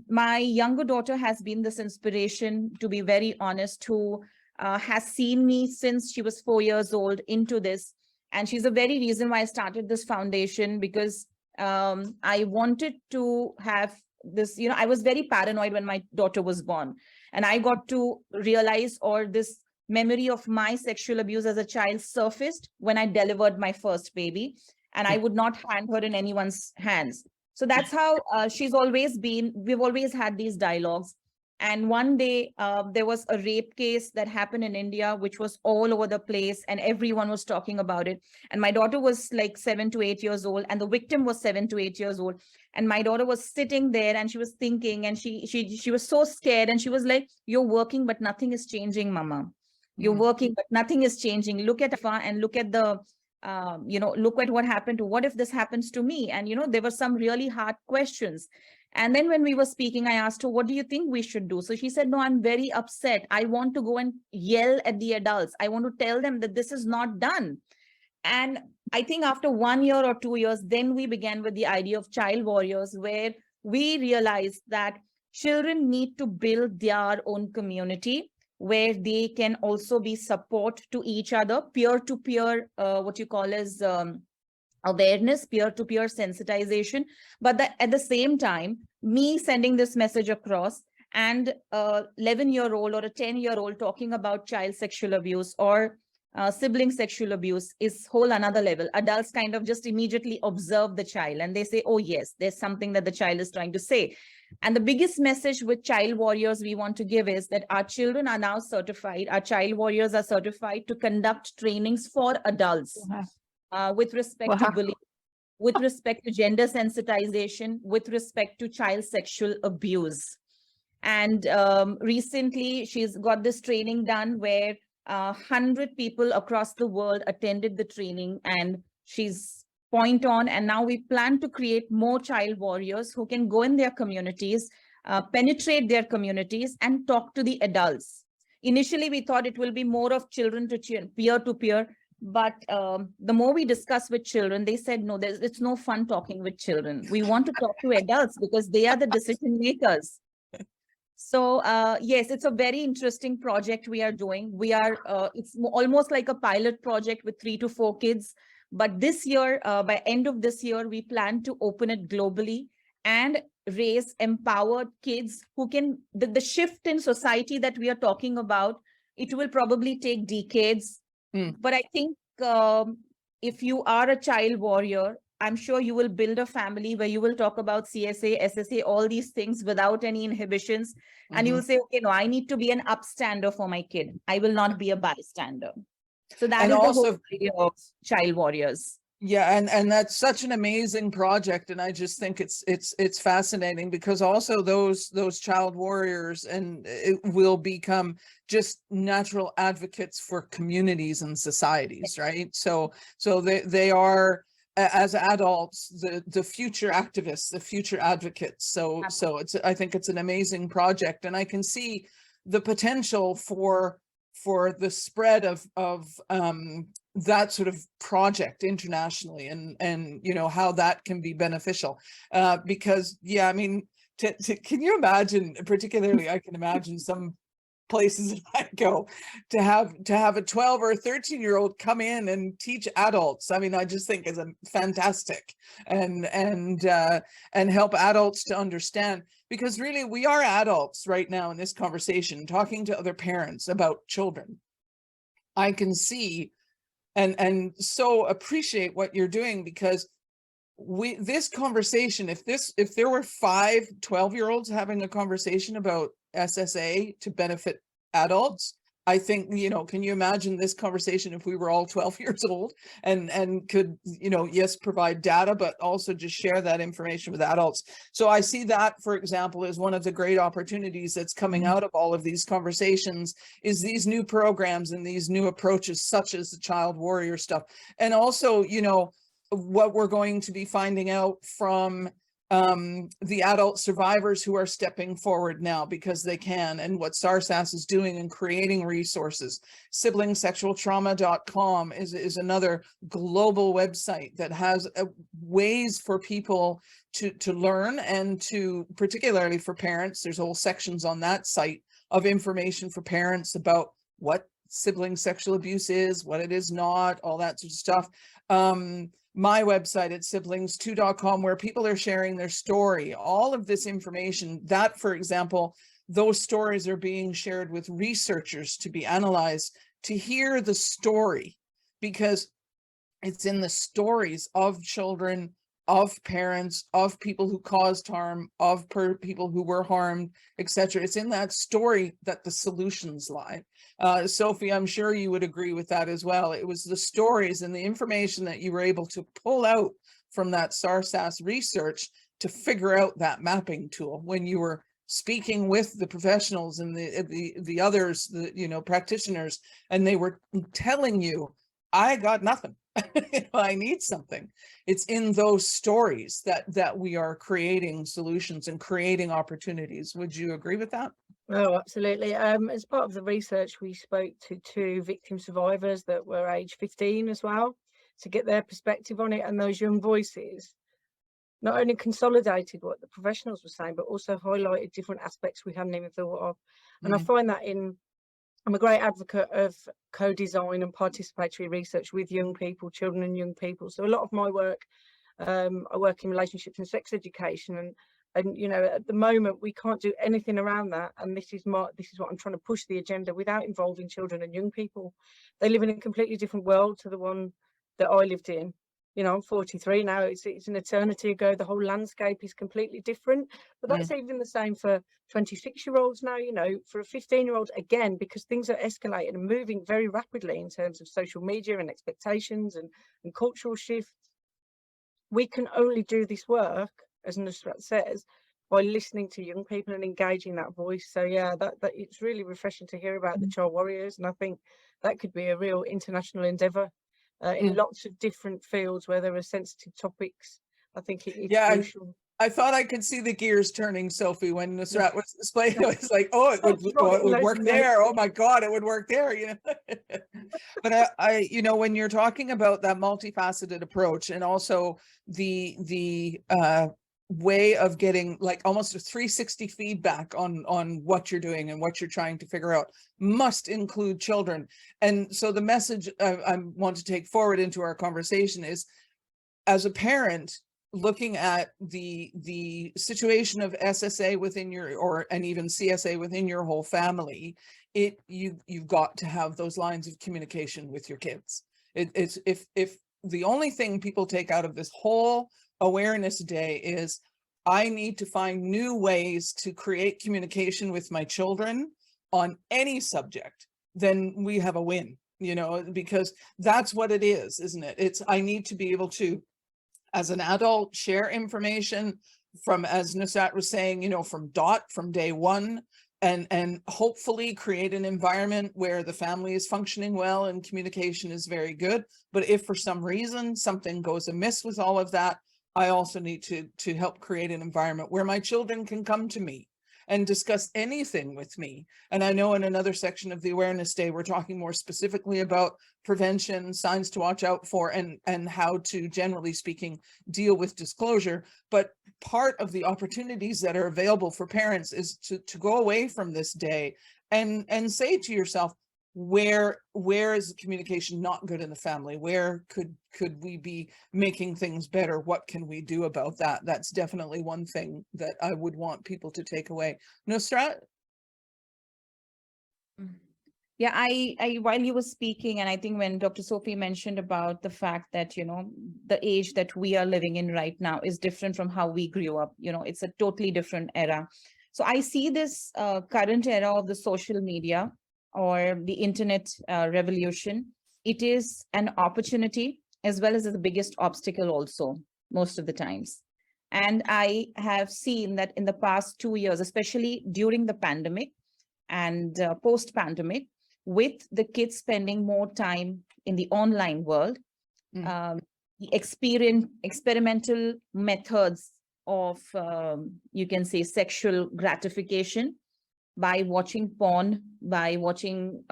my younger daughter has been this inspiration, to be very honest, who has seen me since she was 4 years old into this. And she's the very reason why I started this foundation, because I wanted to have this, I was very paranoid when my daughter was born. And I got to realize, or this memory of my sexual abuse as a child surfaced when I delivered my first baby, and I would not hand her in anyone's hands. So that's how she's always been. We've always had these dialogues. And one day there was a rape case that happened in India, which was all over the place, and everyone was talking about it. And my daughter was like 7 to 8 years old, and the victim was 7 to 8 years old. And my daughter was sitting there, and she was thinking, and she was so scared, and she was like, "You're working, but nothing is changing, Mama. You're working, but nothing is changing. Look at Afa and look at the." Look at what happened to, what if this happens to me? And, there were some really hard questions. And then when we were speaking, I asked her, what do you think we should do? So she said, no, I'm very upset. I want to go and yell at the adults. I want to tell them that this is not done. And I think after 1 year or 2 years, then we began with the idea of child warriors, where we realized that children need to build their own community, where they can also be support to each other, peer-to-peer, what you call as awareness, peer-to-peer sensitization. But at the same time, me sending this message across, and 11-year-old or a 10-year-old talking about child sexual abuse or sibling sexual abuse is whole another level. Adults kind of just immediately observe the child and they say, oh yes, there's something that the child is trying to say. And the biggest message with child warriors we want to give is that our children are now certified, our child warriors are certified to conduct trainings for adults with respect to bullying, with respect to gender sensitization, with respect to child sexual abuse. And recently she's got this training done where 100 people across the world attended the training, and she's point on, and now we plan to create more child warriors who can go in their communities, penetrate their communities and talk to the adults. Initially, we thought it will be more of children to peer to peer, but the more we discuss with children, they said, no, it's no fun talking with children. We want to talk to adults because they are the decision makers. So yes, it's a very interesting project we are doing. We are, it's almost like a pilot project with 3 to 4 kids. But this year, by end of this year, we plan to open it globally and raise empowered kids who can, the shift in society that we are talking about, it will probably take decades. But I think if you are a child warrior, I'm sure you will build a family where you will talk about CSA, SSA, all these things without any inhibitions. And you will say, okay, no, I need to be an upstander for my kid. I will not be a bystander. So that is also the whole idea of child warriors. Yeah, and that's such an amazing project, and I just think it's fascinating because also those child warriors and it will become just natural advocates for communities and societies, right? So they are, as adults, the future activists, the future advocates. So I think it's an amazing project, and I can see the potential for the spread of that sort of project internationally, and how that can be beneficial, because yeah, I mean, can you imagine, particularly I can imagine some places that I go to have a 12 or 13-year-old come in and teach adults. I mean, I just think is a fantastic, and help adults to understand, because really we are adults right now in this conversation talking to other parents about children. I can see and so appreciate what you're doing, because this conversation, if there were 5 12-year-olds having a conversation about SSA to benefit adults, I think, you know, can you imagine this conversation if we were all 12 years old and could, you know, yes, provide data, but also just share that information with adults. So I see that, for example, as one of the great opportunities that's coming out of all of these conversations, is these new programs and these new approaches, such as the child warrior stuff. And also, you know, what we're going to be finding out from the adult survivors who are stepping forward now because they can, and what SARSAS is doing in creating resources. SiblingsSexualTrauma.com is another global website that has ways for people to learn, and to, particularly for parents, there's whole sections on that site of information for parents about what sibling sexual abuse is, what it is not, all that sort of stuff. My website at SiblingsToo.com, where people are sharing their story, all of this information that, for example, those stories are being shared with researchers to be analyzed, to hear the story, because it's in the stories of children, of parents, of people who caused harm, of people who were harmed, etc. It's in that story that the solutions lie. Sophie, I'm sure you would agree with that as well. It was the stories and the information that you were able to pull out from that SARSAS research to figure out that mapping tool when you were speaking with the professionals and the others, the, you know, practitioners, and they were telling you, I got nothing. I need something. It's in those stories that we are creating solutions and creating opportunities. Would you agree with that? Oh, absolutely. As part of the research, we spoke to 2 victim survivors that were age 15 as well, to get their perspective on it, and those young voices not only consolidated what the professionals were saying, but also highlighted different aspects we hadn't even thought of. And I find that I'm a great advocate of co-design and participatory research with young people, children and young people. So a lot of my work, I work in relationships and sex education, and you know, at the moment we can't do anything around that. And this is what I'm trying to push the agenda without involving children and young people. They live in a completely different world to the one that I lived in. You know, I'm 43 now. It's an eternity ago. The whole landscape is completely different. But that's even the same for 26-year-olds now. You know, for a 15-year-old, again, because things are escalating and moving very rapidly in terms of social media and expectations and cultural shifts. We can only do this work, as Nusrat says, by listening to young people and engaging that voice. So yeah, that it's really refreshing to hear about the child warriors, and I think that could be a real international endeavour. In lots of different fields where there are sensitive topics. I think it's crucial. I thought I could see the gears turning, Sophie, when Nusrat was explaining. It was like, oh, it would work there. Oh my God, it would work there. You know, but I, you know, when you're talking about that multifaceted approach, and also the way of getting like almost a 360 feedback on what you're doing and what you're trying to figure out, must include children. And so the message I want to take forward into our conversation is, as a parent looking at the situation of SSA within your, and even CSA within your whole family, you've got to have those lines of communication with your kids. It's if the only thing people take out of this whole awareness day is, I need to find new ways to create communication with my children on any subject, then we have a win, you know, because that's what it is, isn't it? It's, I need to be able to, as an adult, share information from, as Nusrat was saying, you know, from day one, and hopefully create an environment where the family is functioning well and communication is very good. But if for some reason something goes amiss with all of that, I also need to help create an environment where my children can come to me and discuss anything with me. And I know in another section of the Awareness Day, we're talking more specifically about prevention, signs to watch out for, and how to, generally speaking, deal with disclosure. But part of the opportunities that are available for parents is to go away from this day and say to yourself, where is the communication not good in the family? Where could we be making things better? What can we do about that? That's definitely one thing that I would want people to take away. Nusrat? Yeah, I while you were speaking, and I think when Dr. Sophie mentioned about the fact that, you know, the age that we are living in right now is different from how we grew up. You know, it's a totally different era. So I see this current era of the social media or the internet revolution, it is an opportunity as well as the biggest obstacle also, most of the times. And I have seen that in the past 2 years, especially during the pandemic and post-pandemic, with the kids spending more time in the online world, the experimental methods of, you can say, sexual gratification by watching porn, by watching,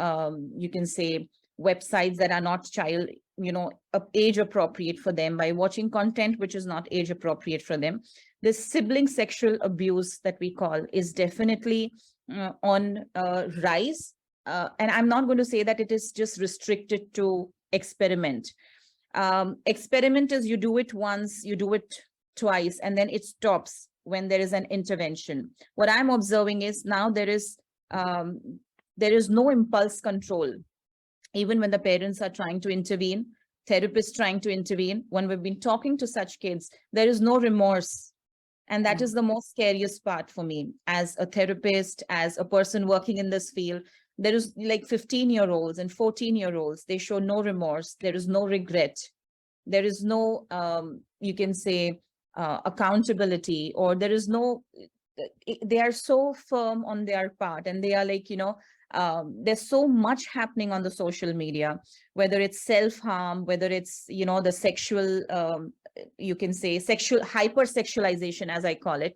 you can say, websites that are not child, age appropriate for them, by watching content which is not age appropriate for them. This sibling sexual abuse that we call is definitely on rise. And I'm not going to say that it is just restricted to experiment. Experiment is you do it once, you do it twice, and then it stops when there is an intervention. What I'm observing is now there is no impulse control. Even when the parents are trying to intervene, therapists trying to intervene, when we've been talking to such kids, there is no remorse. And that is the most scariest part for me as a therapist, as a person working in this field. There is like 15-year-olds and 14-year-olds, they show no remorse. There is no regret. There is no, you can say, accountability, or there is no, they are so firm on their part, and they are like, there's so much happening on the social media, whether it's self-harm, whether it's, the sexual, you can say, sexual hypersexualization, as I call it.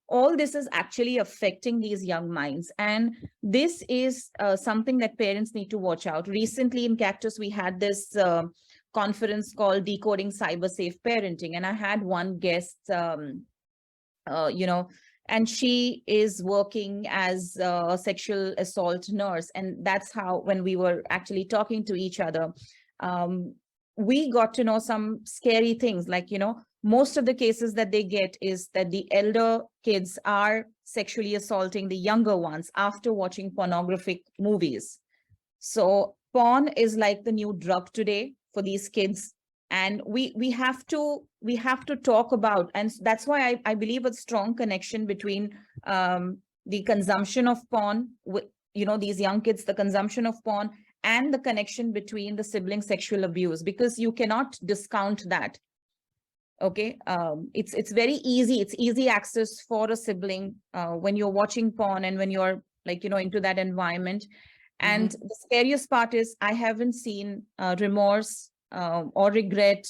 All this is actually affecting these young minds. And this is something that parents need to watch out. Recently in Cactus, we had this conference called Decoding Cyber Safe Parenting. And I had one guest, and she is working as a sexual assault nurse. And that's how, when we were actually talking to each other, we got to know some scary things, like, most of the cases that they get is that the elder kids are sexually assaulting the younger ones after watching pornographic movies. So porn is like the new drug today for these kids. And we have to talk about, and that's why I believe a strong connection between the consumption of porn with, these young kids, the consumption of porn, and the connection between the sibling sexual abuse, because you cannot discount that. Okay, it's very easy. It's easy access for a sibling when you're watching porn and when you're like, into that environment. And the scariest part is I haven't seen remorse or regret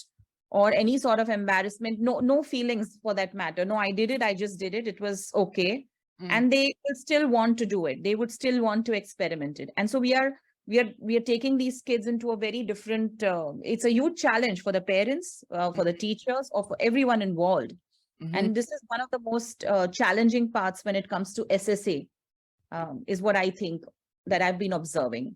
or any sort of embarrassment, no feelings for that matter. No, I did it. I just did it. It was okay. And they will still want to do it. They would still want to experiment it. And so we are taking these kids into a very different, it's a huge challenge for the parents, for the teachers, or for everyone involved. And this is one of the most challenging parts when it comes to SSA, is what I think that I've been observing.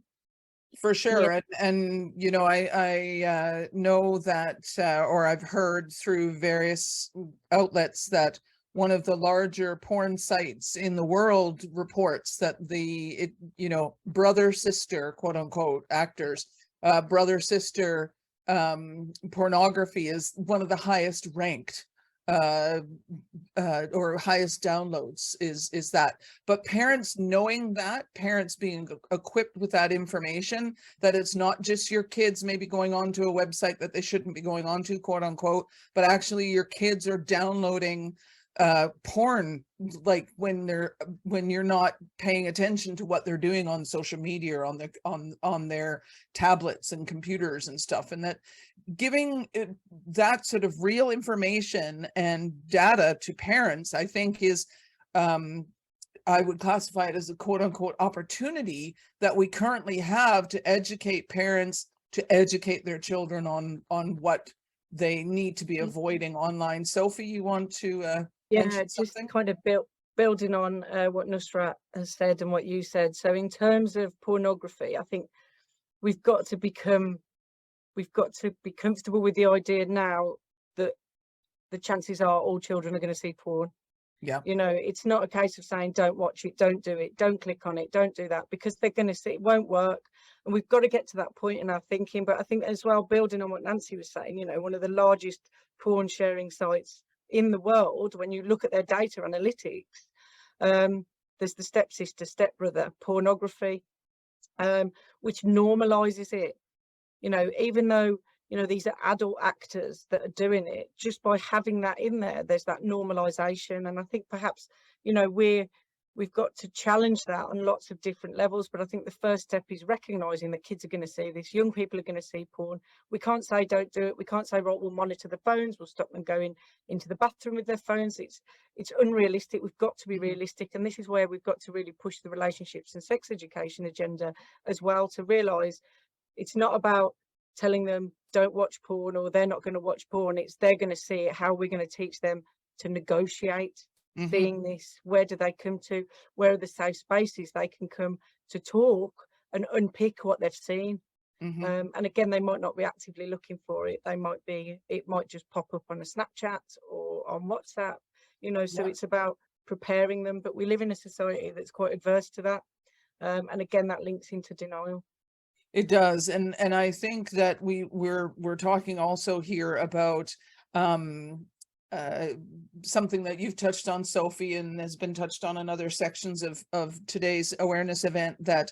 For sure. Yes. And I know that, or I've heard through various outlets that one of the larger porn sites in the world reports that brother sister, quote unquote, actors, brother sister pornography is one of the highest ranked or highest downloads is that. But parents knowing that, parents being equipped with that information, that it's not just your kids maybe going onto a website that they shouldn't be going onto, quote unquote, but actually your kids are downloading porn, like when you're not paying attention to what they're doing on social media or on their tablets and computers and stuff. And that giving that sort of real information and data to parents, I think is I would classify it as a quote unquote opportunity that we currently have to educate parents, to educate their children on what they need to be avoiding online. Sophie, you want to mention just something? kind of building on what Nusrat has said and what you said. So in terms of pornography, I think we've got to be comfortable with the idea now that the chances are all children are going to see porn. Yeah. It's not a case of saying don't watch it, don't do it, don't click on it, don't do that, because they're going to see it won't work. And we've got to get to that point in our thinking. But I think as well, building on what Nancy was saying, one of the largest porn sharing sites in the world, when you look at their data analytics, there's the stepsister, stepbrother pornography. which normalizes it. You know, even though, you know, these are adult actors that are doing it, just by having that in there, there's that normalization. And I think perhaps, you know, we've got to challenge that on lots of different levels. But I think the first step is recognizing that kids are going to see this, young people are going to see porn. We can't say don't do it. We can't say, right, we'll monitor the phones, we'll stop them going into the bathroom with their phones. It's unrealistic. We've got to be realistic. And this is where we've got to really push the relationships and sex education agenda as well, to realize it's not about telling them don't watch porn or they're not going to watch porn. It's they're going to see it. How are we going to teach them to negotiate seeing this? Where do they come to? Where are the safe spaces they can come to talk and unpick what they've seen? And again, they might not be actively looking for it. They might be, it might just pop up on a Snapchat or on WhatsApp, you know. So it's about preparing them. But we live in a society that's quite adverse to that. And again, that links into denial. It does. And I think that we're talking also here about something that you've touched on, Sophie, and has been touched on in other sections of today's awareness event, that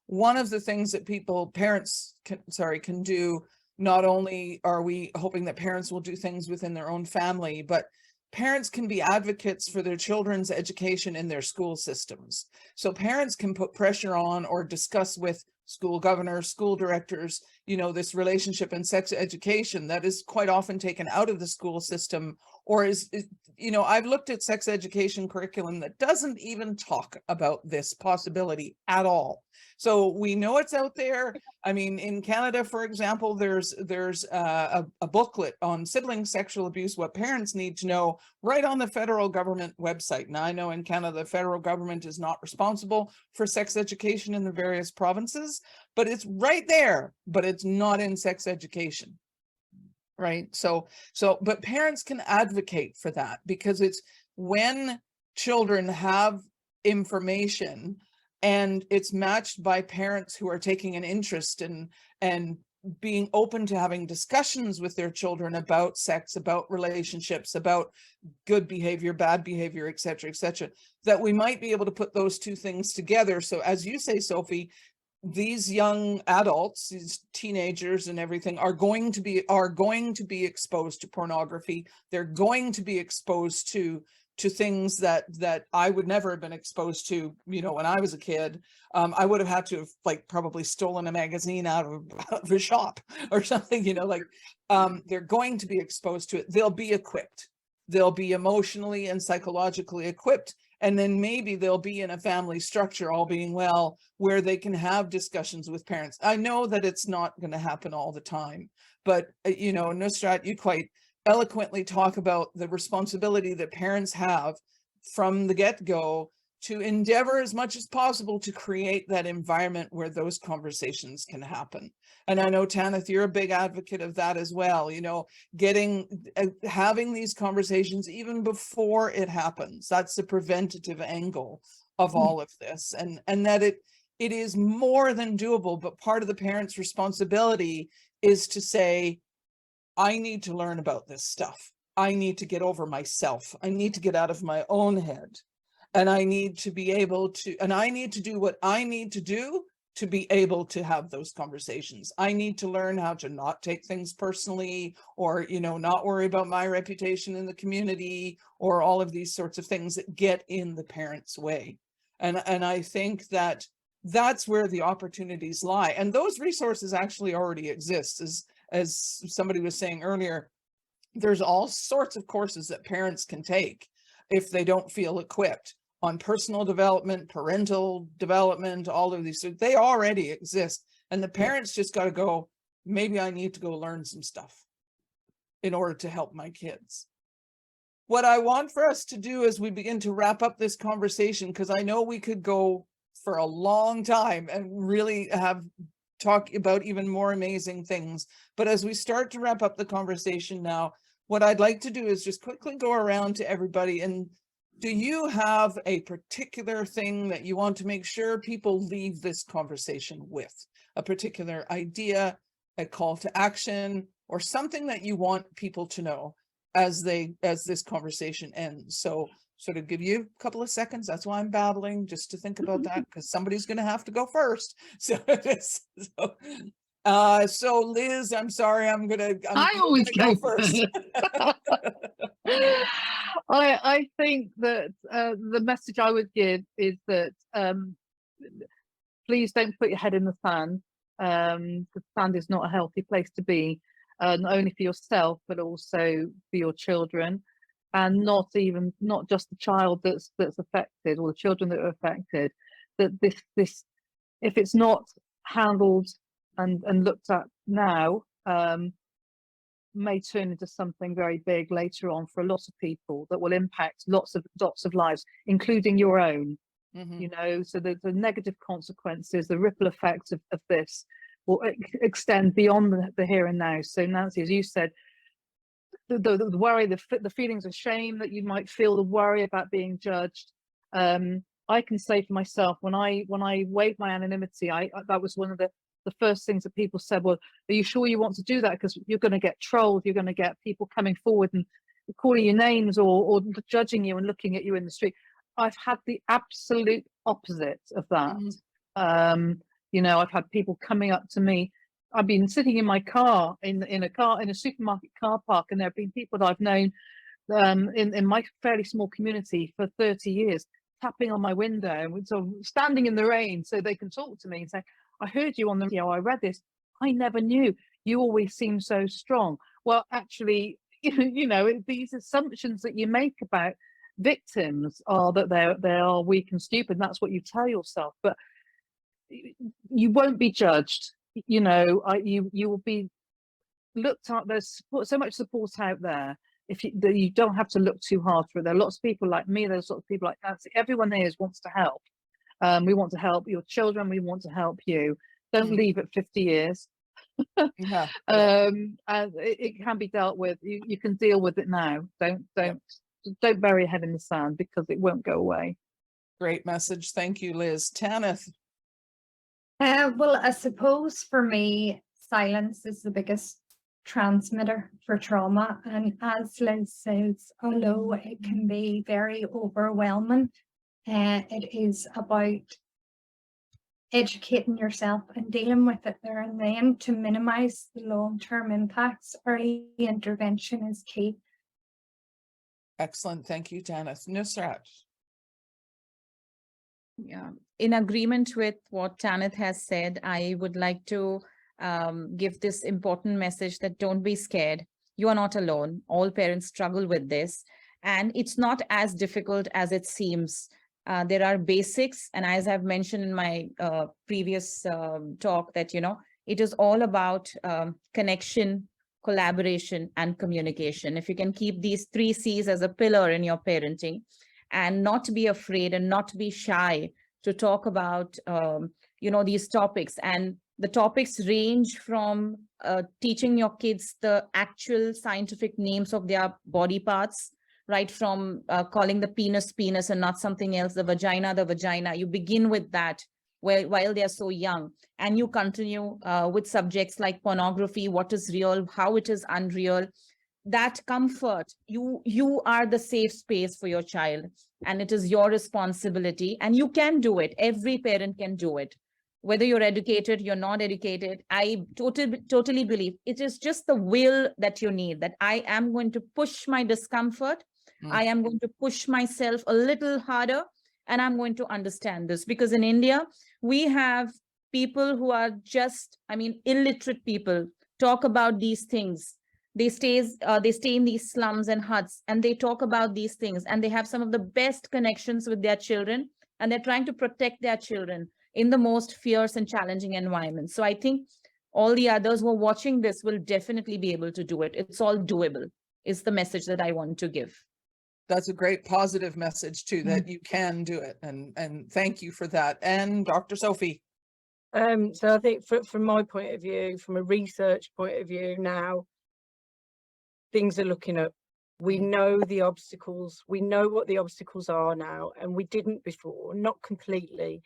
one of the things that parents can do, not only are we hoping that parents will do things within their own family, but parents can be advocates for their children's education in their school systems. So parents can put pressure on or discuss with school governors, school directors, you know, this relationship in sex education that is quite often taken out of the school system, or is, you know, I've looked at sex education curriculum that doesn't even talk about this possibility at all. So we know it's out there. I mean, in Canada, for example, there's a booklet on sibling sexual abuse, what parents need to know, right on the federal government website. Now, I know in Canada, the federal government is not responsible for sex education in the various provinces, but it's right there, but it's not in sex education. Right. But parents can advocate for that, because it's when children have information and it's matched by parents who are taking an interest and being open to having discussions with their children about sex, about relationships, about good behavior, bad behavior, et cetera, that we might be able to put those two things together. So as you say, Sophie, these young adults, these teenagers and everything are going to be exposed to pornography. They're going to be exposed to things that I would never have been exposed to, you know, when I was a kid. I would have had to have probably stolen a magazine out of a shop or something, you know, they're going to be exposed to it. They'll be equipped. They'll be emotionally and psychologically equipped. And then maybe they'll be in a family structure, all being well, where they can have discussions with parents. I know that it's not going to happen all the time, but, you know, Nusrat, you quite eloquently talk about the responsibility that parents have from the get-go to endeavor as much as possible to create that environment where those conversations can happen. And I know, Tanith, you're a big advocate of that as well, you know, having these conversations even before it happens. That's the preventative angle of all of this, and that it is more than doable, but part of the parent's responsibility is to say, I need to learn about this stuff. I need to get over myself. I need to get out of my own head. And I need to be able to, and I need to do what I need to do to be able to have those conversations. I need to learn how to not take things personally, or, you know, not worry about my reputation in the community, or all of these sorts of things that get in the parent's way. And I think that that's where the opportunities lie. And those resources actually already exist. As somebody was saying earlier, there's all sorts of courses that parents can take if they don't feel equipped, on personal development, parental development, all of these. So they already exist. And the parents just got to go, maybe I need to go learn some stuff in order to help my kids. What I want for us to do as we begin to wrap up this conversation, because I know we could go for a long time and really have talk about even more amazing things. But as we start to wrap up the conversation now, what I'd like to do is just quickly go around to everybody. And do you have a particular thing that you want to make sure people leave this conversation with? A particular idea, a call to action, or something that you want people to know as this conversation ends? So sort of give you a couple of seconds. That's why I'm babbling, just to think about that, because somebody's going to have to go first. So Liz, I'm sorry, I always go first. I think that the message I would give is that please don't put your head in the sand. The sand is not a healthy place to be, not only for yourself but also for your children, and not just the child that's affected, or the children that are affected. That this if it's not handled and looked at now, may turn into something very big later on for a lot of people that will impact lots of lives, including your own. You know, so the negative consequences, the ripple effects of this will extend beyond the here and now. So Nancy, as you said, the worry, the feelings of shame that you might feel, the worry about being judged. I can say for myself, when I waived my anonymity, that was one of the first things that people said. Well, are you sure you want to do that? Because you're going to get trolled. You're going to get people coming forward and calling you names or judging you and looking at you in the street. I've had the absolute opposite of that. You know, I've had people coming up to me. I've been sitting in my car in a supermarket car park, and there have been people that I've known in my fairly small community for 30 years, tapping on my window, sort of standing in the rain so they can talk to me and say, I heard you on the radio, I read this, I never knew, you always seem so strong. Well, actually, you know, these assumptions that you make about victims are that they are weak and stupid, and that's what you tell yourself, but you won't be judged. You know, you will be looked at. There's so much support out there. If you don't have to look too hard for it. There are lots of people like me. There's lots of people like Nancy. Everyone here wants to help. We want to help your children. We want to help you. Don't leave at 50 years. Yeah. And it can be dealt with. You can deal with it now. Don't bury your head in the sand, because it won't go away. Great message. Thank you, Liz. Tanith. Well, I suppose for me, silence is the biggest transmitter for trauma. And as Liz says, although it can be very overwhelming, it is about educating yourself and dealing with it there and then to minimize the long-term impacts. Early intervention is key. Excellent. Thank you, Tanith. Nusrat. Yeah, in agreement with what Tanith has said, I would like to give this important message that don't be scared. You are not alone. All parents struggle with this, and it's not as difficult as it seems. There are basics, and as I've mentioned in my previous talk, that, you know, it is all about connection, collaboration, and communication. If you can keep these 3 C's as a pillar in your parenting, and not be afraid and not be shy to talk about, you know, these topics. And the topics range from teaching your kids the actual scientific names of their body parts, right from calling the penis penis and not something else, the vagina. You begin with that while they are so young, and you continue with subjects like pornography, what is real, how it is unreal. That comfort, you are the safe space for your child, and it is your responsibility, and you can do it. Every parent can do it, whether you're educated, you're not educated. I totally believe it is just the will that you need, that I am going to push my discomfort. I am going to push myself a little harder, and I'm going to understand this, because in India, we have people who are just, illiterate people talk about these things. They stay in these slums and huts, and they talk about these things, and they have some of the best connections with their children, and they're trying to protect their children in the most fierce and challenging environments. So I think all the others who are watching this will definitely be able to do it. It's all doable, is the message that I want to give. That's a great positive message too, that you can do it. And thank you for that. And Dr. Sophie. So I think from my point of view, from a research point of view now, things are looking up. We know the obstacles. We know what the obstacles are now, and we didn't before, not completely.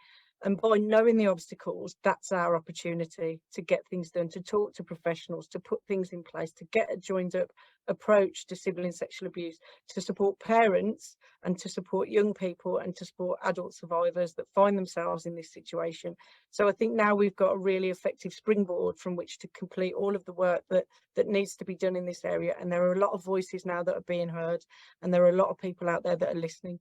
And by knowing the obstacles, that's our opportunity to get things done, to talk to professionals, to put things in place, to get a joined up approach to sibling sexual abuse, to support parents and to support young people and to support adult survivors that find themselves in this situation. So I think now we've got a really effective springboard from which to complete all of the work that needs to be done in this area. And there are a lot of voices now that are being heard, and there are a lot of people out there that are listening.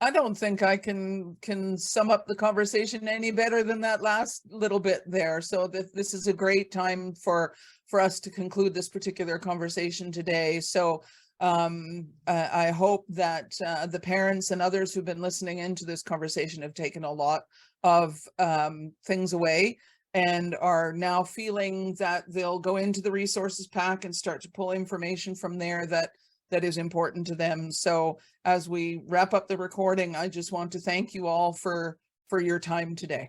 I don't think I can sum up the conversation any better than that last little bit there. So this is a great time for us to conclude this particular conversation today. So I hope that the parents and others who've been listening into this conversation have taken a lot of things away and are now feeling that they'll go into the resources pack and start to pull information from there that is important to them. So as we wrap up the recording, I just want to thank you all for your time today.